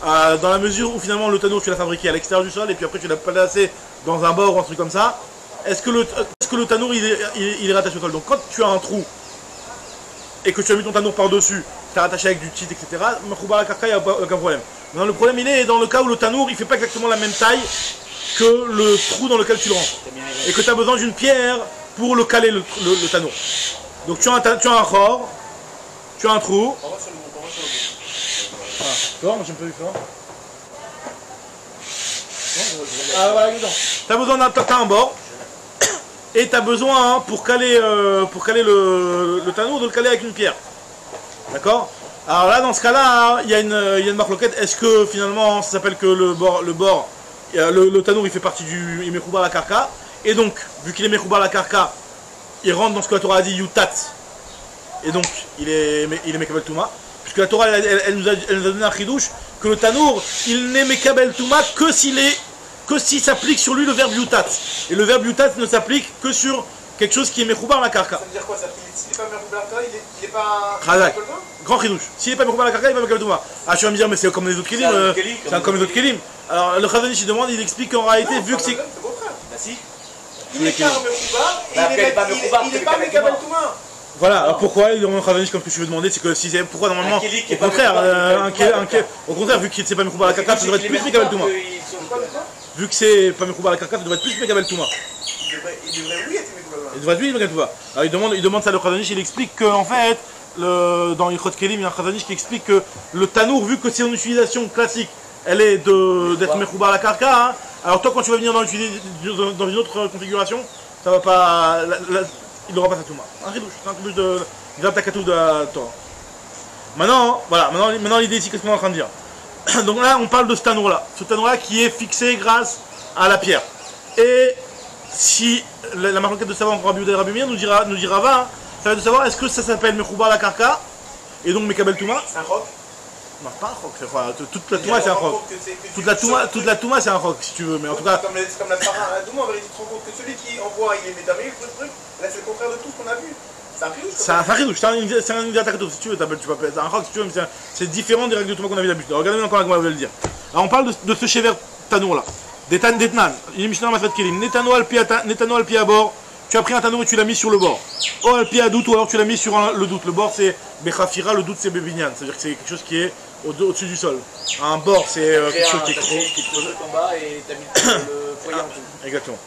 dans la mesure où finalement le tanour tu l'as fabriqué à l'extérieur du sol et puis après tu l'as placé dans un bord ou un truc comme ça. Est-ce que le tanour il est rattaché au sol? Donc quand tu as un trou et que tu as mis ton tanour par-dessus, tu as rattaché avec du tit, etc. Mechoubar à la karka, il n'y a aucun problème. Maintenant le problème il est dans le cas où le tanour il fait pas exactement la même taille que le trou dans lequel tu le rentres. Et que tu as besoin d'une pierre pour le caler le tanour. Donc tu as un khor, tu as un trou. Ah, fort, moi j'ai un peu vu fort. Ah voilà, évident. Tu as besoin t'as un bord. Et tu as besoin, pour caler le tanour, de le caler avec une pierre. D'accord? Alors là, dans ce cas-là, il y a une marloquette. Est-ce que finalement, ça s'appelle que le tanour, il fait partie du mechoubar à la karka. Et donc, vu qu'il est mechoubar à la karka, il rentre dans ce que la Torah a dit, yutat. Et donc, il est mekabel touma. Puisque la Torah, elle nous a donné un chidouche, que le tanour, il n'est mekabel touma que s'il s'applique sur lui le verbe yutat. Et le verbe yutat ne s'applique que sur quelque chose qui est mechoubar à la karka. Ça veut dire quoi ça? S'il n'est pas mechoubar à la karka, il n'est pas... Khazak. Grand chidouche. S'il n'est pas mechoubar à la karka, il n'est pas mekabel touma. Ah, tu vas me dire, mais c'est comme les autres kelim. C'est comme les autres kelim. Alors, le Chazanish, il demande, il explique qu'en réalité, vu que c'est... Bah si. Il n'est pas mechoubar, il n'est pas mekabel touma. Voilà, alors pourquoi il demande Khazanish comme ce que je veux demander, c'est que si c'est pourquoi normalement au contraire, vu que c'est pas mechoubar à la karka, ça devrait être plus mekabel touma. Vu que c'est pas mechoubar à la karka, ça devrait être plus mekabel touma. Il devrait oui être mekoubar. Il devrait oui mekabel touma. Alors il demande ça le Khazanish, il explique qu'en fait dans Yichot Kelim, il y a un Khazanish qui explique que le tanour, vu que c'est une utilisation classique, elle est d'être mechoubar à la karka, hein, alors toi quand tu vas venir dans une autre configuration, ça va pas il n'aura pas sa touma. Un ridouche, c'est un ridouche de Takatou de la Torah. Maintenant, voilà, maintenant l'idée ici, qu'est-ce qu'on est en train de dire? Donc là, on parle de ce tanour-là. Ce tanour-là qui est fixé grâce à la pierre. Et si la marloquette de savoir entre Rabbi Yehuda et Rabbi Meir nous dira va, ça va de savoir est-ce que ça s'appelle mechoubar la karka et donc mekabel touma? C'est un roc? Non, pas un roc, toute la touma c'est un roc. Toute la touma c'est un roc si tu veux, mais en tout cas. C'est comme la para, la douma, en vérité, tu te rends compte que celui qui envoie, il est métamé, le truc, là c'est le contraire de tout ce qu'on a vu. C'est un ridouche. C'est un ridouche, c'est un Takatou, si tu veux, tu peux appeler ça un roc si tu veux, mais c'est différent des règles de touma qu'on a vu d'habitude. Regardez encore comment je vais le dire. Alors on parle de ce chever tanour là. D'Etnan, il est Mishnah Masrat Kelim, Netano al pi à bord, tu as pris un tanour et tu l'as mis sur le bord. Ou al pi à doute, ou alors tu l'as mis sur le doute. Le bord c'est Bechafira, le doute c'est Bebinyan, c'est-à-dire que c'est quelque chose qui est au-dessus du sol. Un bord c'est quelque chose qui est creusé en bas et tu as mis le foyer en dessous. Exactement.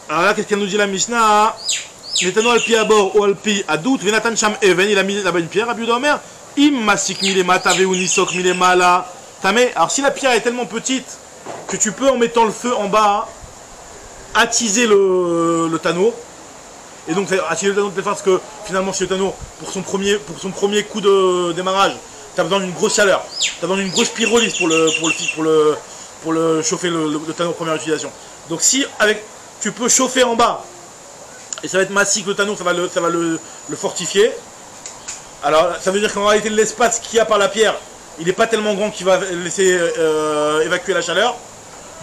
Alors là, qu'est-ce qu'elle nous dit la Mishnah? Netano al pi à bord, ou al pi à doute, Venatan Sham Even, il a mis là-bas une pierre, Rabbi Yehuda Omer, Im Masik Milema, Tave Unisok Milema là. Alors si la pierre est tellement petite que tu peux en mettant le feu en bas attiser le tanour, et donc attiser le tanour de telle façon que finalement si le tanour pour son premier coup de démarrage tu as besoin d'une grosse chaleur, tu as besoin d'une grosse pyrolyse pour le chauffer le tanour première utilisation. Donc si tu peux chauffer en bas et ça va être massif le tanour, ça va le fortifier, alors ça veut dire qu'en réalité l'espace qu'il y a par la pierre il n'est pas tellement grand qu'il va laisser évacuer la chaleur.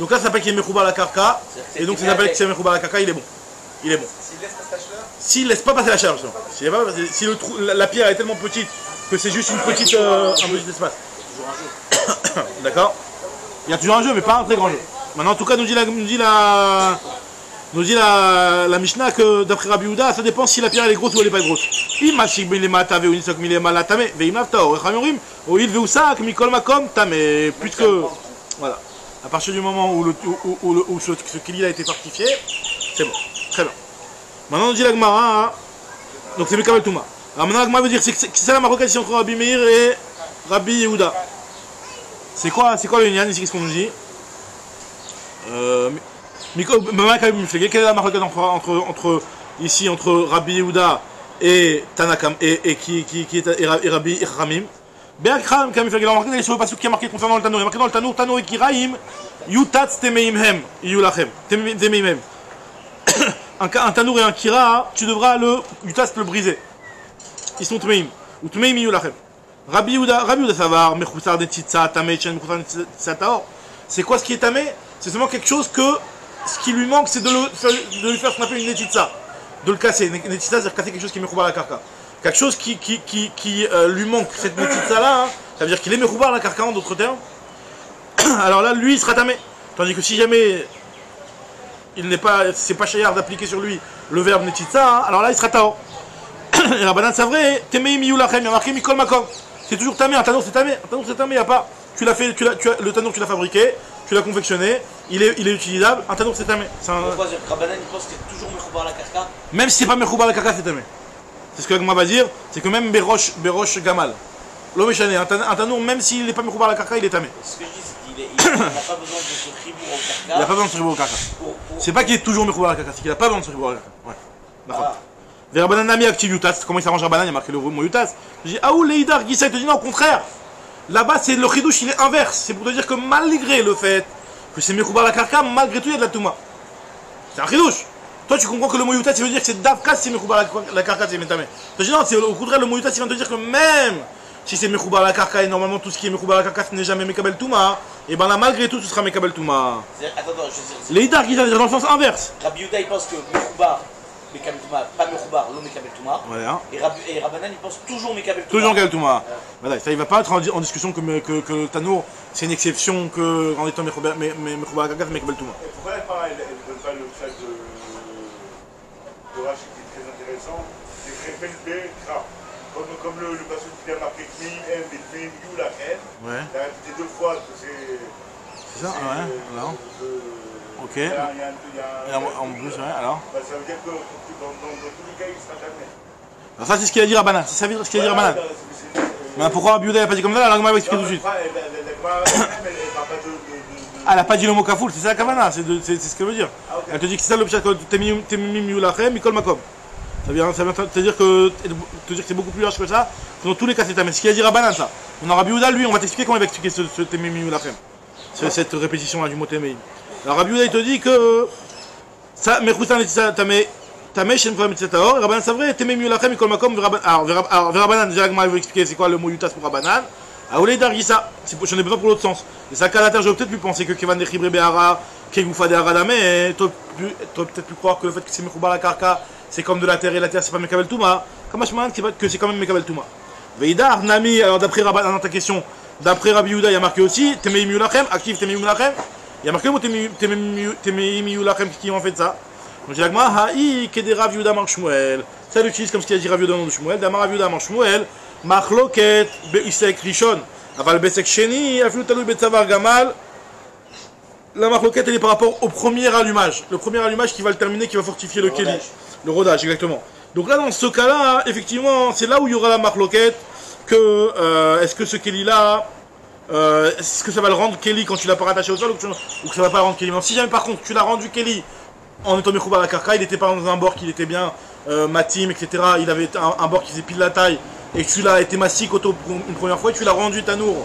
Donc là, ça s'appelle qu'il est mechoubar la karka. Et donc ça s'appelle que c'est mechoubar la karka, il est bon. Il est bon. S'il laisse passer la chaleur? S'il laisse pas passer la chaleur, justement. Si la pierre est tellement petite que c'est juste un petit espace. D'accord? Il y a toujours un jeu, mais pas un très grand jeu. Maintenant, en tout cas, nous dit la Mishnah que d'après Rabbi Yehuda, ça dépend si la pierre elle est grosse ou elle n'est pas grosse. Puisque, voilà, à partir du moment où ce kili a été fortifié, c'est bon, très bien. Maintenant on dit la Gemara, hein, donc c'est Mekabel Touma. Alors maintenant la Gemara veut dire que c'est la marocaine entre Rabbi Meir et Rabbi Yehuda. C'est quoi le Inyan ici, qu'est-ce qu'on nous dit? Quelle est la marque entre Rabbi Yehuda et Tanakam et Rabbi Ramim? Be'akram, comme il fait, il a marqué sur le passage qui a marqué concernant le Tanour. Il a marqué dans le Tanour et Kiraim, Yutat Temeimhem, Yulachem, Temeimhem. Un Tanour et un Kira, tu devras le briser. ils sont Tmeim. Ou Tmeim Yulachem. Rabbi Yehuda Savar, Mechoussar de Tzitza, Tamé, Chen, Mechoussar de Tzitza Taor. C'est quoi ce qui est Tamé? C'est seulement quelque chose que ce qui lui manque, c'est de lui faire ce qu'on appelle une Netitza. De le casser. Une Netitza, c'est casser quelque chose qui est Mechoubar la Karka. Quelque chose qui lui manque, cette Netitza là, hein, ça veut dire qu'il est Mechoubar la Karka en d'autres termes. Alors là, lui, il sera Tamé. Tandis que si jamais il n'est pas, c'est pas chayard d'appliquer sur lui le verbe Netitza, hein, alors là, il sera Taor. Et Rabbanan, c'est vrai, Temei Miyulachem, il y a marqué Mikol Makom. C'est toujours Tamé, un tanour c'est Tamé, il n'y a pas. Tu l'as fait, le tanour tu l'as fabriqué, tu l'as confectionné, il est utilisable, un tanour c'est Tamé. Pourquoi Rabbanan il pense que c'est toujours Mechoubar la Karka? Même si c'est pas Mechoubar la Karka, c'est Tamé. C'est ce que Agma va dire, c'est que même Berosh Gamal, l'homme échané, un tanour, même s'il n'est pas Mechoubar la Karka, il est Tamé. Ce que je dis, c'est qu'il n'a pas besoin de ce ribour au Karka. Il n'a pas besoin de ce ribour au Karka. C'est pas qu'il est toujours Mechoubar la Karka, c'est qu'il n'a pas besoin de ce ribour au Karka. Ouais. D'accord. Rabbanan Nami active Yutas, comment il s'arrange Rabbanan, il y a marqué le mot Yutas. Je dis, ah ou Leïdar, Gissa, il te dit non, au contraire. Là-bas, c'est le chidouche, il est inverse. C'est pour te dire que malgré le fait que c'est Mechoubar la Karka, malgré tout, il y a de la Touma. C'est un chidouche. Toi, tu comprends que le mot Yutas, il veut dire que c'est Davka, c'est Mechoubar la Karka, c'est Metame. Je dis non, au contraire, le mot Yutas, il vient te dire que même si c'est Mechoubar la Karka, et normalement tout ce qui est Mechoubar la Karka, ce n'est jamais Mekabel Touma, et ben là, malgré tout, ce sera Mekabel Touma. Attends, Leïdar, Gissa, dans le sens inverse. Rabbi Yehuda, il pense que Mechoubar. Mekabel Touma, pas Mechoubar, l'eau Mekabel Touma. Voilà. Et Rabbanan il pense toujours Mekabel Touma. Toujours Mekabel Touma. Voilà, ça il va pas être en discussion que le Tanour c'est une exception que en étant Mechoubar la Karka c'est Mekabel Touma. Pourquoi elle ne donne pas le chat de Rachid qui est très intéressant? C'est Khepel Kra. Comme le passage qui vient marqué Kmeim M et Kmeim Yulachem. Ouais. Il a répété 2 fois que c'est. C'est ça, ouais. Alors. Ok. Il y a en plus, ouais, alors. Bah, ça veut dire que dans tous les cas, il ne sera jamais. Alors ça c'est ce qu'il a dit Rabbanan, c'est ça veut dire ce qu'il a dit Rabbanan. Mais pourquoi Rabbi Yehuda n'a pas dit comme ça? La Gemara va expliquer tout de suite. Elle n'a pas dit le mot kafoul, c'est ça la kavana, c'est ce qu'elle veut dire. Elle te dit que c'est ça le pshat, temimim yulachem, mikol makom. Ça vient te dire que c'est beaucoup plus large que ça. Dans tous les cas c'est tamé. Ce qu'il a dit Rabbanan ça. On a Rabbi Yehuda lui, on va t'expliquer comment il va expliquer ce temimim yulachem. Cette répétition là du mot temimim. Alors Rabbi Yehuda il te dit que ça, mechousan et tamé. Tamé chez Mfram Mitzataor, et Rabbanan c'est vrai, Temem Yulachem, Mikol Makom, alors Rabbanan, déjà que moi je vais expliquer c'est quoi le mot Yutas pour Rabbanan. Aoulé Dargissa, j'en ai besoin pour l'autre sens. Et ça, qu'à la terre, j'aurais peut-être pu penser que Kevan Nechibre Behara, Kegoufa de Haradame, et tu aurais peut-être pu croire que le fait que c'est Mechoubar la Karka, c'est comme de la terre et la terre c'est pas Mekabel Touma. Comme Hashman, que c'est quand même Mekabel Touma. Veidar, Nami, alors d'après Rabbanan, dans ta question, d'après Rabbi Yehuda, il y a marqué aussi, Temem Yulachem, active Temem Yulachem. Il y a marqué le mot Temem Yulachem qui en fait ça. Donc j'ai l'agma, haï, kede Rav Yehuda mar Shmuel. Ça l'utilise comme ce qu'il a dit Rav Yehuda dans le Shmuel. Damar Rav Yehuda mar Shmuel, machloket be'isek rishon. Aval be'isek sheni, afilu talou betzavar gamal. La machloket, elle est par rapport au premier allumage. Le premier allumage qui va le terminer, qui va fortifier le keli. Le rodage, exactement. Donc là, dans ce cas-là, effectivement, c'est là où il y aura la machloket. Que, est-ce que ce keli-là, est-ce que ça va le rendre keli quand tu l'as pas rattaché au sol ou que ça va pas le rendre keli? Non, si jamais par contre tu l'as rendu keli en étant Mechoubar la Karka, il était pas dans un bord qui était bien matim, etc. Il avait un bord qui faisait pile la taille et tu l'as été massif une première fois et tu l'as rendu tanour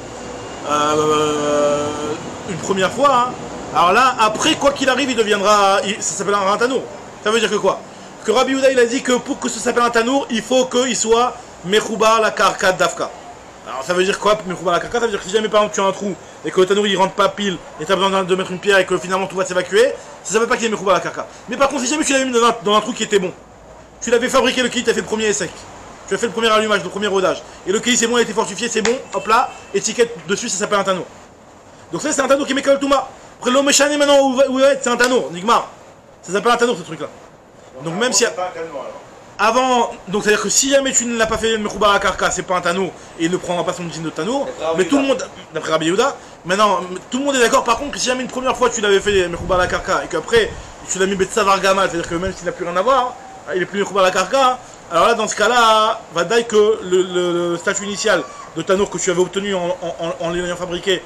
une première fois. Hein. Alors là, après, quoi qu'il arrive, il deviendra. Ça s'appellera un tanour. Ça veut dire que quoi? Que Rabbi Yehuda il a dit que pour que ça s'appelle un tanour, il faut qu'il soit Mechoubar la Karka d'Afka. Alors ça veut dire quoi Mechoubar la Karka? Ça veut dire que si jamais par exemple tu as un trou et que le tanour il rentre pas pile et tu as besoin de mettre une pierre et que finalement tout va s'évacuer, ça ne veut pas qu'il est Mechoubar la Karka. Mais par contre, si jamais tu l'avais mis dans un trou qui était bon, tu l'avais fabriqué le kit, tu as fait le premier essai, tu as fait le premier allumage, le premier rodage, et le kit c'est bon, il a été fortifié, c'est bon, hop là, étiquette dessus, ça s'appelle un tanour. Donc ça c'est un tanour qui est Mekabel Touma. Après l'homme échané maintenant, où va être, c'est un tanour, Nigmar. Ça s'appelle un tanour ce truc là. Donc même si. Avant, donc c'est à dire que si jamais tu ne l'as pas fait Mechoubar la Karka, c'est pas un tanour et il ne prendra pas son jean de tanour. Mais tout le monde, d'après Rabbi Yehuda, maintenant tout le monde est d'accord par contre que si jamais une première fois tu l'avais fait Mechoubar la Karka et qu'après tu l'as mis Betzavar Gamal, c'est à dire que même s'il n'a plus rien à voir, il est plus Mechoubar la Karka, alors là dans ce cas-là, va dire que le statut initial de tanour que tu avais obtenu en l'ayant fabriqué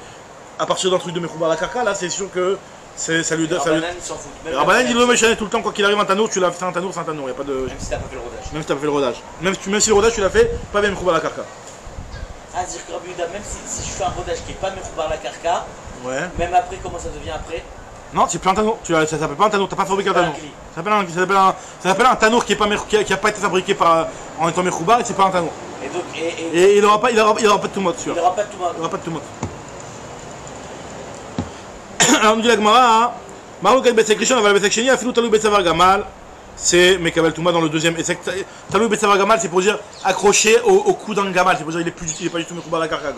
à partir d'un truc de Mechoubar la Karka, là c'est sûr que. Ça lui donne. Rabbanan il s'en fout. Rabbanan il le méchané tout le temps, quoi qu'il arrive un tanour, tu l'as fait un tanour, c'est un tanour, y a pas de. Même si t'as pas fait le rodage. Même si t'as pas fait le rodage. Même si le rodage tu l'as fait, pas bien Mechoubar la Karka. Ah, c'est-à-dire que Rabbi Yehuda, même si je fais un rodage qui est pas Mechoubar la Karka, ouais. même après, comment ça devient après? Non, c'est plus un tanour. Ça s'appelle pas un tanour, t'as pas fabriqué un tanour. Ça s'appelle un tanour qui a pas été fabriqué en étant mechoubar et c'est pas un tanour. Et il aura pas de toumote, sûr. Il aura pas de toumote. Il aura pas de toumote. Alors, on nous dit la Gemara, Marouk Betsek Rishon, Aval Betsek Sheni, Afilou Talou Betsavar Gamal. C'est Mekabel Touma dans le deuxième essai. Talou Betsavar Gamal, c'est pour dire accroché au cou d'un gamal. C'est pour dire il est pas du tout mechoubar la karka.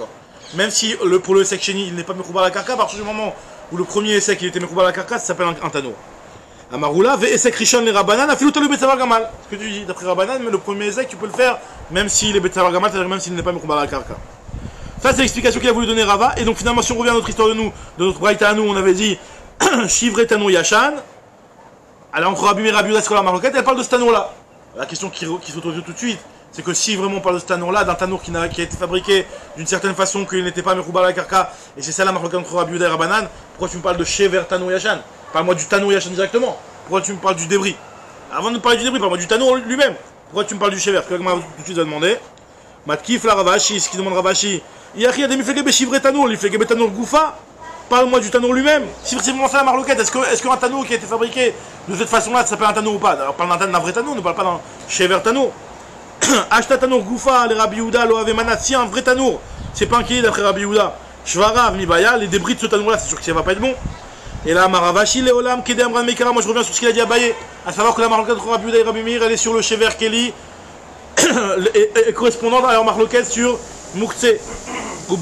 Même si pour le essai Sheni, il n'est pas mechoubar la karka, à partir du moment où le premier essai il était mechoubar la karka, ça s'appelle un tanour. Amaroula, Ve essai Rishon les Rabbanan, Afilou Talou Betsavar Gamal. Ce que tu dis d'après Rabbanan, mais le premier essai tu peux le faire même s'il est Betsavar Gamal, c'est-à-dire même s'il n'est pas mechoubar la karka. Ça, c'est l'explication qu'il a voulu donner Rava. Et donc, finalement, si on revient à notre histoire de notre braïta à nous, on avait dit Shivre Tano Yashan. Alors, entre Rabbi Meir et Rabbi Yehuda, c'est la maroquette, elle parle de ce tanour-là. La question qui saute aux yeux tout de suite, c'est que si vraiment on parle de ce tanour-là, d'un tanour qui a été fabriqué d'une certaine façon, qu'il n'était pas Mechoubar la Karka, et c'est ça la maroquette entre Rabbi Yehuda et Rabbanan, pourquoi tu me parles de Shivre Tano Yashan? Parle-moi du tanour Yashan directement. Pourquoi tu me parles du débris? Avant de parler du débris, parle-moi du tanour lui-même. Pourquoi tu me parles du Shivre? Parce que tout de suite, va demander. Matkif la Ravashi, ce qui demande Ravashi. Il y a des miflegé beshivre tanour, l'iflegé betanour goufa. Parle-moi du tanour lui-même. Si c'est vraiment ça la marloquette, est-ce qu'un tanour qui a été fabriqué de cette façon-là, ça s'appelle un tanour ou pas? Alors parle d'un vrai tanour, ne parle pas d'un shever tanour. Ashta tanour goufa, les Rabbi Yehuda, lo ave manat, si un vrai tanour, c'est pas un qui d'après Rabbi Yehuda. Shvarav mibaya, les débris de ce tanour-là, c'est sûr que ça va pas être bon. Et là, Maravashi, Léolam, Kedem, Ran Mekara, moi je reviens sur ce qu'il a dit à Baye, à savoir que la marloquette entre Rabbi Yehuda et Rabbi Meir, elle est sur le shever Keli, et correspondant à leur marloquette sur Moukse. Et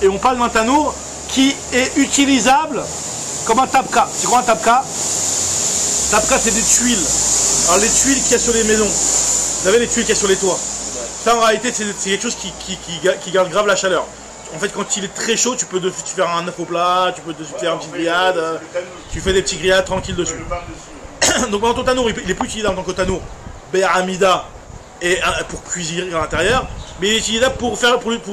on parle d'un tanour qui est utilisable comme un tapka. C'est quoi un tapka? Tapka, c'est des tuiles. Alors les tuiles qu'il y a sur les maisons, vous savez les tuiles qu'il y a sur les toits. Ça en réalité c'est quelque chose qui garde grave la chaleur. En fait quand il est très chaud, tu peux faire un œuf au plat, tu peux faire une petite grillade, tu fais des petits grillades tranquilles dessus. Donc dans ton tanour, il est plus utilisable en tant que tanour Be'amida et pour cuisiner à l'intérieur, mais il est utilisable pour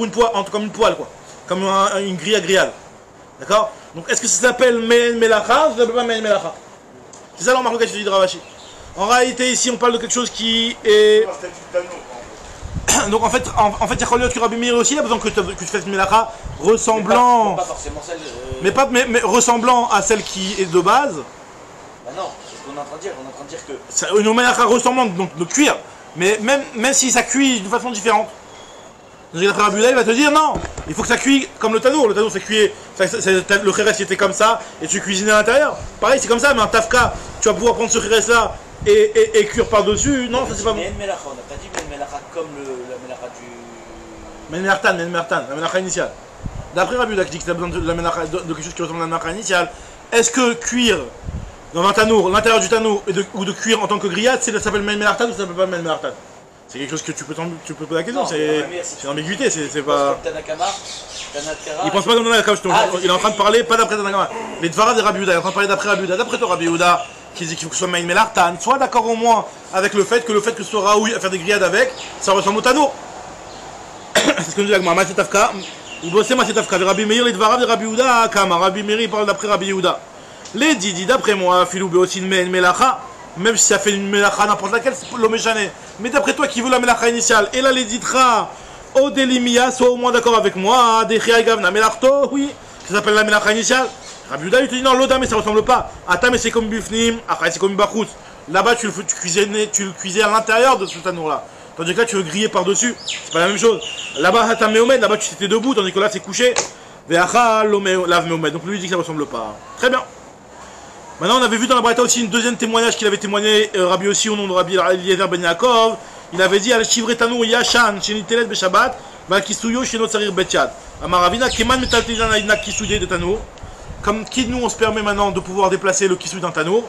une poêle, comme une poêle quoi, comme une grille à grillade. D'accord? Donc est-ce que ça s'appelle Me'en Melacha ou ça s'appelle pas Me'en Melacha? C'est ça l'embarque que je te dis de Ravashi. En réalité ici on parle de quelque chose qui est... Donc en fait il y a Kholiot que Rabbi Meir aussi il a besoin que tu fasses une Melacha ressemblant... Pas forcément celle... Mais ressemblant à celle qui est de base. Bah non, c'est ce qu'on est en train de dire. On est en train de dire que... Une Melacha ressemblante, donc de cuire. Mais même si ça cuit d'une façon différente. Donc d'après Rabbi Yehuda, il va te dire non, il faut que ça cuit comme le tanour. Le tanour c'est cuit, le kheres était comme ça et tu cuisines à l'intérieur. Pareil c'est comme ça, mais un tafka, tu vas pouvoir prendre ce kheres là et cuire par dessus. Non, ça c'est pas bon. Mais on n'a pas dit mais melacha comme la melacha du... Men la melacha initiale. D'après Rabbi Yehuda qui dit que tu as besoin de quelque chose qui ressemble à la melacha initiale, est-ce que cuire dans un tanour, l'intérieur du tanour ou de cuire en tant que grillade, ça s'appelle men melartan ou ça s'appelle pas men melartan? C'est quelque chose que tu peux poser la question, c'est une ambiguïté, c'est pas... Il pense pas comme Tanakama, il est en train de parler, pas d'après Tanakama. Les Dvarav de Rabbi Yehuda, il est en train de parler d'après Rabbi Yehuda. D'après toi Rabbi Yehuda, qui dit qu'il faut que ce soit men melartan, sois d'accord au moins avec le fait que ce soit Raoui à faire des grillades avec, ça ressemble au tanour. C'est ce que nous dit l'Agma, Masetafka, ou bossez Masetafka, Rabbi Meir, les Dvarav de Rabbi Yehuda, Kama, Rabbi Meir il parle d'après Rabbi Yehuda. Les Didi, d'après moi, Filou Beosin Men Melacha, même si ça fait une Melacha n'importe laquelle, c'est l'homme échané. Mais d'après toi qui veut la Melacha initiale, et là les Ditra, Odelimia, sois au moins d'accord avec moi, Dechia Gavna Melarto, oui, ça s'appelle la Melacha initiale. Rabbi Yehuda il te dit non, l'Oda mais ça ressemble pas. Atam mais c'est comme Bifnim, Achai c'est comme Bachut. Là-bas tu le cuisais à l'intérieur de ce tanour là. Tandis que là tu veux griller par-dessus, c'est pas la même chose. Là-bas Atam Meomed, là-bas tu étais debout, tandis que là c'est couché. Veacha Lave Meomed, donc lui il dit que ça ressemble pas. Très bien. Maintenant, on avait vu dans la Braïta aussi une deuxième témoignage qu'il avait témoigné Rabbi aussi au nom de Rabbi Eliezer Ben Yaakov. Il avait dit Al-Shivre Tanour Yashan, Shenitelet Beshabbat, Valkisuyo, Shenot Sarir Betchad. Amaravina, Keman Metaltizan Aïdna Kisouye de Tanour. Comme qui nous on se permet maintenant de pouvoir déplacer le Kisouy d'un Tanour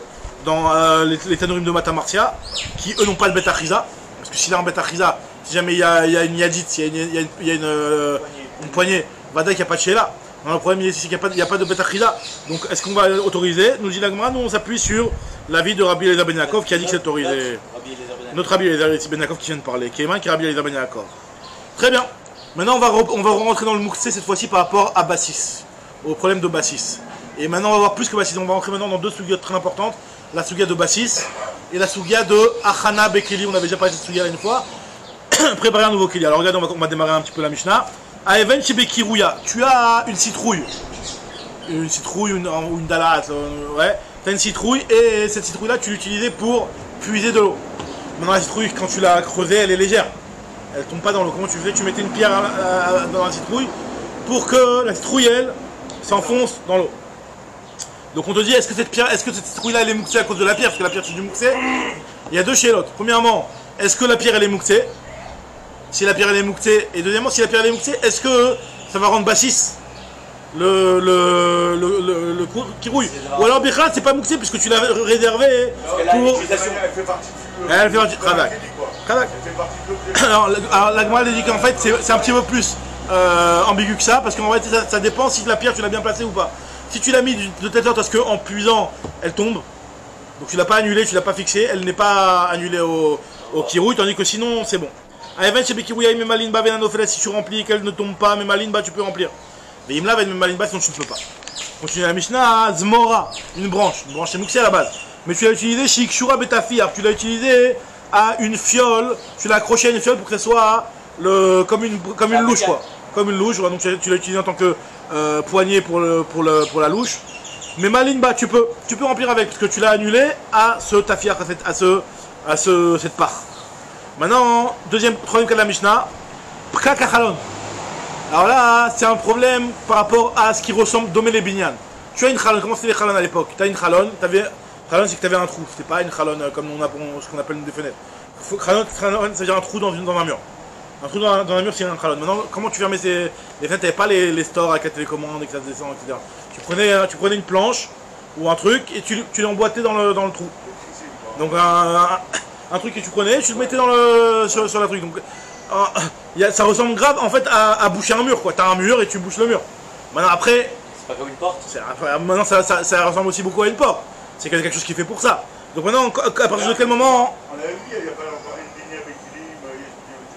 dans les Tanourim de Mata Martia, qui eux n'ont pas le Bet Achiza. Parce que s'il a un Bet Achiza, si jamais il y a une Yadit, il y a une poignée, Vada qu'il n'y a pas de Sheila. Non, le problème c'est qu'il n'y a pas de Bet Achiza. Donc est-ce qu'on va autoriser? Nous dit l'Agma, nous on s'appuie sur l'avis de Rabbi Eliezer Ben Yaakov qui a dit que c'est autorisé. Notre Rabbi Eliezer Ben Yaakov qui vient de parler, qui est Rabbi Eliezer Ben Yaakov. Très bien. Maintenant on va rentrer dans le Mouktsé cette fois-ci par rapport à Bassis, au problème de Bassis. Et maintenant on va voir plus que Bassis, on va rentrer maintenant dans deux sougiotes très importantes, la sougia de Bassis et la sougia de Achana Bekeli. On avait déjà parlé de cette sougia là une fois. Préparer un nouveau Keli. Alors regardez, on va démarrer un petit peu la Mishnah. Aeven Shibekirouya, tu as une citrouille. une citrouille ou une dalat, ouais. T'as une citrouille et cette citrouille là tu l'utilisais pour puiser de l'eau. Maintenant la citrouille quand tu l'as creusée elle est légère, elle tombe pas dans l'eau. Comment tu faisais? Tu mettais une pierre dans la citrouille pour que la citrouille elle s'enfonce dans l'eau. Donc on te dit est-ce que cette citrouille là elle est mouxée à cause de la pierre? Parce que la pierre c'est du mouxé. Il y a deux chez l'autre. Premièrement, est-ce que la pierre elle est mouxée? Si la pierre elle est mouxée, et deuxièmement si la pierre elle est mouxée, est-ce que ça va rendre bassis le qui rouille? Ou alors Bichal c'est pas mouxé puisque tu l'as réservé pour... Elle fait partie du... Elle fait partie de Khadak. Alors la Gemara dit qu'en fait c'est un petit peu plus ambigu que ça, parce qu'en fait ça dépend si la pierre tu l'as bien placée ou pas. Si tu l'as mis de telle sorte à ce qu'en puisant elle tombe, donc tu l'as pas annulée, tu l'as pas fixée, elle n'est pas annulée au kirouille, tandis que sinon c'est bon. Si tu remplis et qu'elle ne tombe pas, mais malinba tu peux remplir. Mais Imla va être malinba sinon tu ne peux pas. Continue la Mishnah, Zmora, une branche c'est mouxé à la base. Mais tu l'as utilisé chez Ikshura Betafir, tu l'as utilisé à une fiole, tu l'as accroché à une fiole pour que ce soit comme une louche quoi. Comme une louche, donc tu l'as utilisé en tant que poignée pour la louche. Mais malinba tu peux remplir avec, parce que tu l'as annulé à ce tafir, à cette part. Maintenant, troisième cas de la Mishnah, Pka Kachalon. Alors là, c'est un problème par rapport à ce qui ressemble Domé les Binyan. Tu as une chalon, comment c'était les chalons à l'époque? Tu as une chalon, chalon c'est que tu avais un trou, c'était pas une chalon comme ce qu'on appelle des fenêtres. Chalon, c'est-à-dire un trou dans un mur. Un trou dans un mur, c'est un chalon. Maintenant, comment tu fermais les fenêtres? Tu n'avais pas les stores avec la télécommande et que ça descend, etc. Tu prenais une planche ou un truc et tu l'emboîtais dans le trou. Donc un truc que tu prenais, tu le mettais sur la truc. Donc, ça ressemble grave en fait à boucher un mur quoi. T'as un mur et tu bouches le mur. Maintenant après. C'est pas comme une porte. Maintenant ça ressemble aussi beaucoup à une porte. C'est quelque chose qui est fait pour ça. Donc maintenant, à partir de quel moment. On l'a vu, il n'y a pas encore une ligne avec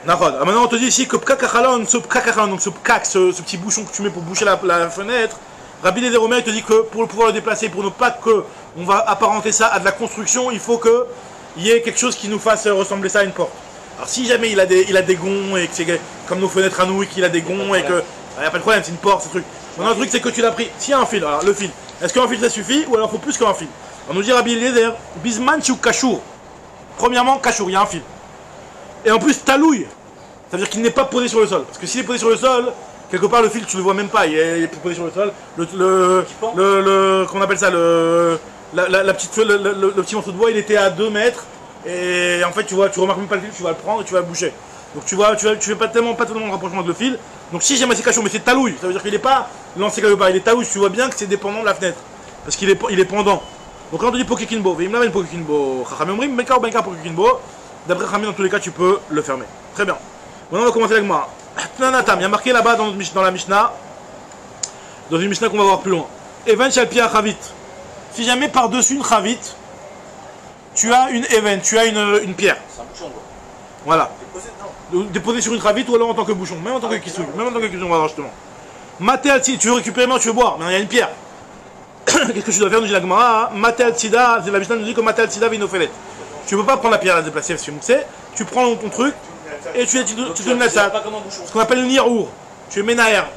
D'accord. Maintenant on te dit ici que pkakachalon, ce pkakachalon, donc ce pkak, ce petit bouchon que tu mets pour boucher la fenêtre. Rabbi des Romains il te dit que pour pouvoir le déplacer, pour ne pas que on va apparenter ça à de la construction, il faut que il y ait quelque chose qui nous fasse ressembler ça à une porte. Alors si jamais il a des gonds et que c'est comme nos fenêtres à nous et qu'il a des gonds et que il n'y a pas de problème, c'est une porte, ce truc. Maintenant le truc c'est que tu l'as pris. S'il y a un fil, alors le fil, est-ce qu'un fil ça suffit ou alors il faut plus qu'un fil? On nous dit Rabbi Eliezer, Bisman Chou Kashour. Premièrement, Kashour, il y a un fil. Et en plus talouille. Ça veut dire qu'il n'est pas posé sur le sol. Parce que s'il est posé sur le sol, quelque part le fil tu le vois même pas, il est posé sur le sol. Qu'on appelle ça le petit morceau de bois il était à 2 mètres et en fait tu remarques même pas le fil, tu vas le prendre et tu vas le boucher. Donc tu fais pas tellement de rapprochement avec le fil. Donc si jamais c'est cachot mais c'est talouille, ça veut dire qu'il n'est pas lancé quelque part, il est talouille, tu vois bien que c'est dépendant de la fenêtre. Parce qu'il est pendant. Donc quand on dit pokekinbo, il me l'a une pokekinbo, Chachamim rim, benka ou benka pokekinbo, d'après Chachamim dans tous les cas tu peux le fermer. Très bien. Maintenant on va commencer avec moi. Tnanatam, il y a marqué là-bas dans la Mishnah, dans une Mishnah qu'on va voir plus loin. Even shalpia chavit. Si jamais par-dessus une chavit, tu as une even, tu as une pierre. C'est un bouchon quoi. Voilà. Déposé sur une chavit ou alors en tant que bouchon, même en tant que kissouille, on va voir justement. Maté al-tzida, tu veux récupérer, tu veux boire, mais il y a une pierre. Qu'est-ce que tu dois faire, nous dit la Gemara? Maté al-tzida, la Mishnah nous dit que maté al-tzida vinofelet. Tu ne peux pas prendre la pierre à la déplacer, tu prends ton truc et tu donnes la salle. Ce qu'on appelle le nirour. Tu es ménaère.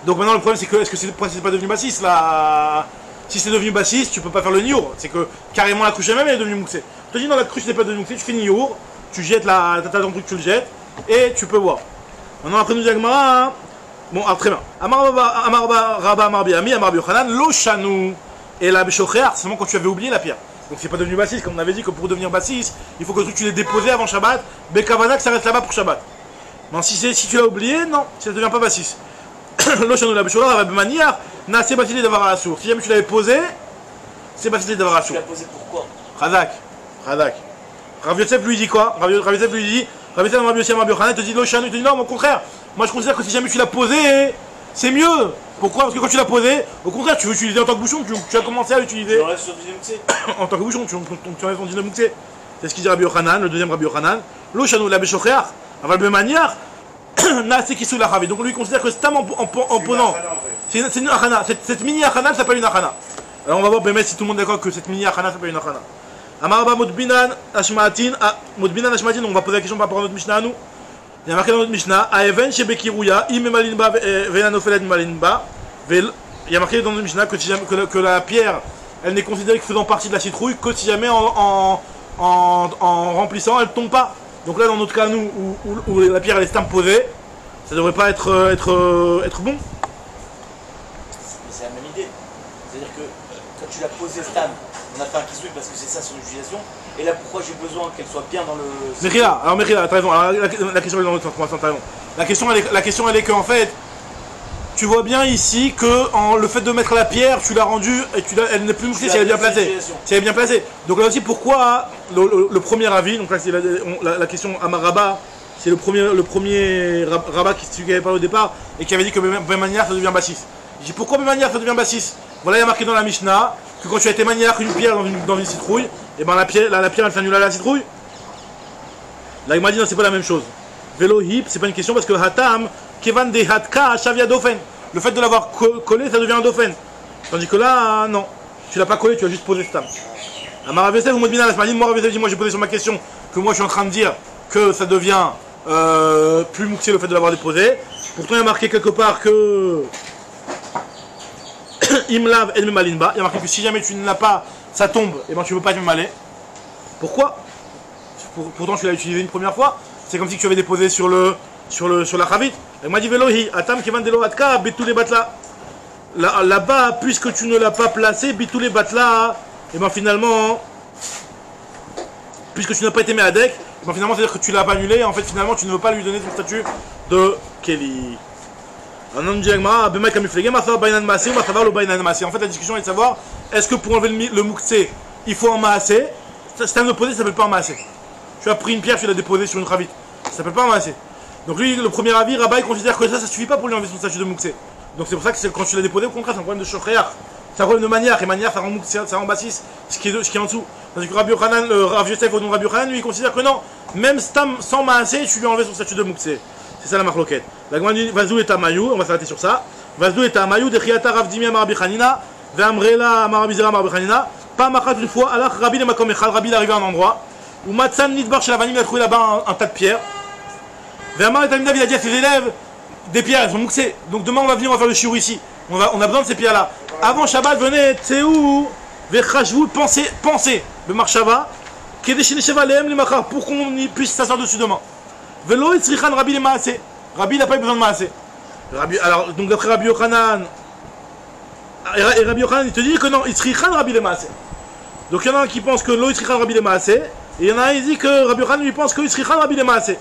Donc maintenant le problème c'est que, est-ce que c'est pas devenu bassis là? Si c'est devenu bassis, tu peux pas faire le nirour. C'est que carrément la cruche elle-même elle est devenue mouxée. Je te dis dans la cruche n'est pas devenue mouxée, tu fais nirour, tu jettes t'as ton truc, tu le jettes et tu peux boire. Maintenant après nous dit Agmara, bon alors très bien. Amar Rabba Amar Biami Amar Biochanan Lo Shanu et la Beshocher, c'est seulement quand tu avais oublié la pierre. Donc c'est pas devenu bassis, comme on avait dit que pour devenir bassis, il faut que le truc tu l'aies déposé avant Shabbat, Bekavana que ça reste là-bas pour Shabbat. Non, si tu l'as oublié, non, ça ne devient pas bassis. L'Oshanu la Beshocher avait manière, n'a c'est bassis d'avoir à la source. Si jamais tu l'avais posé, c'est bassis d'avoir à la source. Tu l'as posé pourquoi? Radak. Rav Yosef lui dit quoi? Rav Yosef lui dit, Rav Yosef Rabbi Yosef Rabbi Yochanan te dit l'Oshanu, il te dit non, au contraire, moi je considère que si jamais tu l'as posé, c'est mieux. Pourquoi? Parce que quand tu l'as posé, au contraire, tu veux l'utiliser en tant que bouchon, tu as commencé à l'utiliser. En tant que bouchon, tu enlèves ton dynamouxé. C'est ce qu'il dit Rabbi Yochanan, le deuxième Rabbi Yochanan. L'Oshanu la Beshocher, Rav de manière, n'a c'est qui sous la Ravi. Donc lui il considère que c'est en posant. C'est une achana. Cette mini achana s'appelle une achana. Alors on va voir Bémet si tout le monde est d'accord que cette mini achana s'appelle une achana. Amaraba Modbinan Ashmatin, on va poser la question par rapport à notre Mishnah à nous. Il y a marqué dans notre Mishnah, Aeven Shebekirouya, Ime Malinba, Venanofelet Malinba, il y a marqué dans le Mishnah que, si jamais, que la pierre, elle n'est considérée que faisant partie de la citrouille que si jamais en remplissant, elle ne tombe pas. Donc là, dans notre cas, nous, où la pierre elle est stam posée, ça devrait pas être bon. C'est la même idée. C'est-à-dire que quand tu l'as posé stam, on a fait un kisui parce que c'est ça son utilisation. Et là, pourquoi j'ai besoin qu'elle soit bien dans le... Mérila, t'as raison. Alors, la question est dans l'autre sens, pour l'instant, t'as raison. La question elle est qu'en fait, tu vois bien ici que le fait de mettre la pierre, tu l'as rendue et elle n'est plus moussée si elle est bien placée. Si elle est bien placée. Donc là aussi, pourquoi le premier avis, donc là c'est la question à Maraba, c'est le premier rabat qui avait parlé au départ et qui avait dit que Bémanière ça devient bassis. Je dis pourquoi Bémanière ça devient bassis? Voilà, il y a marqué dans la Mishnah que quand tu as été manière une pierre dans une citrouille, et ben la pierre elle s'annule à la citrouille. Là il m'a dit non, c'est pas la même chose. Vélo hip, c'est pas une question parce que Hatam, Kevan de Hatka, Shavia Dauphin. Le fait de l'avoir collé, ça devient un Dauphin. Tandis que là, non. Tu l'as pas collé, tu as juste posé Stam. Amar Avesef ou Modbina, la semaine, moi j'ai posé sur ma question que moi je suis en train de dire que ça devient plus mouxé le fait de l'avoir déposé. Pourtant il y a marqué quelque part que Imlav El Memalinba. Il y a marqué que si jamais tu ne l'as pas, ça tombe, et ben tu ne peux pas te memaler. Pourquoi? Pourtant tu l'as utilisé une première fois. C'est comme si tu avais déposé sur la chavit. Elle m'a dit Velohi, Atam Kevan Delo Atka, bitou les batla. Là-bas, puisque tu ne l'as pas placé, bitou les batla, et ben finalement, puisque tu n'as pas été méadek, et ben finalement, c'est-à-dire que tu l'as pas annulé, et en fait, finalement, tu ne veux pas lui donner son statut de Kelly. En fait, la discussion est de savoir est-ce que pour enlever le mouktsé, il faut en maasser. C'est un opposé, ça s'appelle pas en maasser. Tu as pris une pierre, tu l'as déposée sur une chavit. Ça s'appelle pas en maasser. Donc lui, le premier avis, Rabat, il considère que ça suffit pas pour lui enlever son statut de mouktsé. Donc c'est pour ça que quand tu l'as déposé, au contraire, c'est un problème de chofréach. C'est un problème de manière, et manière, ça rend bassis, ce qui est en dessous. Tandis que Rabbi Yochanan, Rav Yosef au nom de Rabbi Yochanan, lui, il considère que non, même Stam, sans maasser, tu lui as enlevé son statut de mouktsé. C'est ça la marloquette. La Gemara dit Vazou et Tamayou, on va s'arrêter sur ça. Vazou et Tamayou, Dechiata Rav Dimi Amar Rabbi Chanina, Ve'amrela Amar Rabbi Zera Amar Rabbi Chanina. Pas machat une fois, alors Rabbi le Makom Echal, Rabbi est arrivé à un endroit où Matsan Nidbar chez la vanille, il a trouvé là-bas un tas de pierres. Ve'amar et Taminav, il a dit à ses élèves des pierres, elles sont mouxées. Donc demain on va venir, on va faire le shiur ici. On a besoin de ces pierres-là. Avant Shabbat, venez, Tseou, Ve'chashvou, pensez, Be'marshava, Kedeshine Sheva Lehem Limachar, pour qu'on puisse s'asseoir dessus demain. Velo Itzrichan Rabbi le Maasé. Rabbi n'a pas eu besoin de Maasé. Alors, donc d'après Rabbi Yochanan, et Rabbi Yochanan il te dit que non, Itzrichan Rabbi le Maasé. Donc il y en a un qui pense que Lo Itzrichan Rabbi le Maasé, et il y en a un qui dit que Rabbi Yochanan lui pense que Itzrichan Rabbi le Maasé.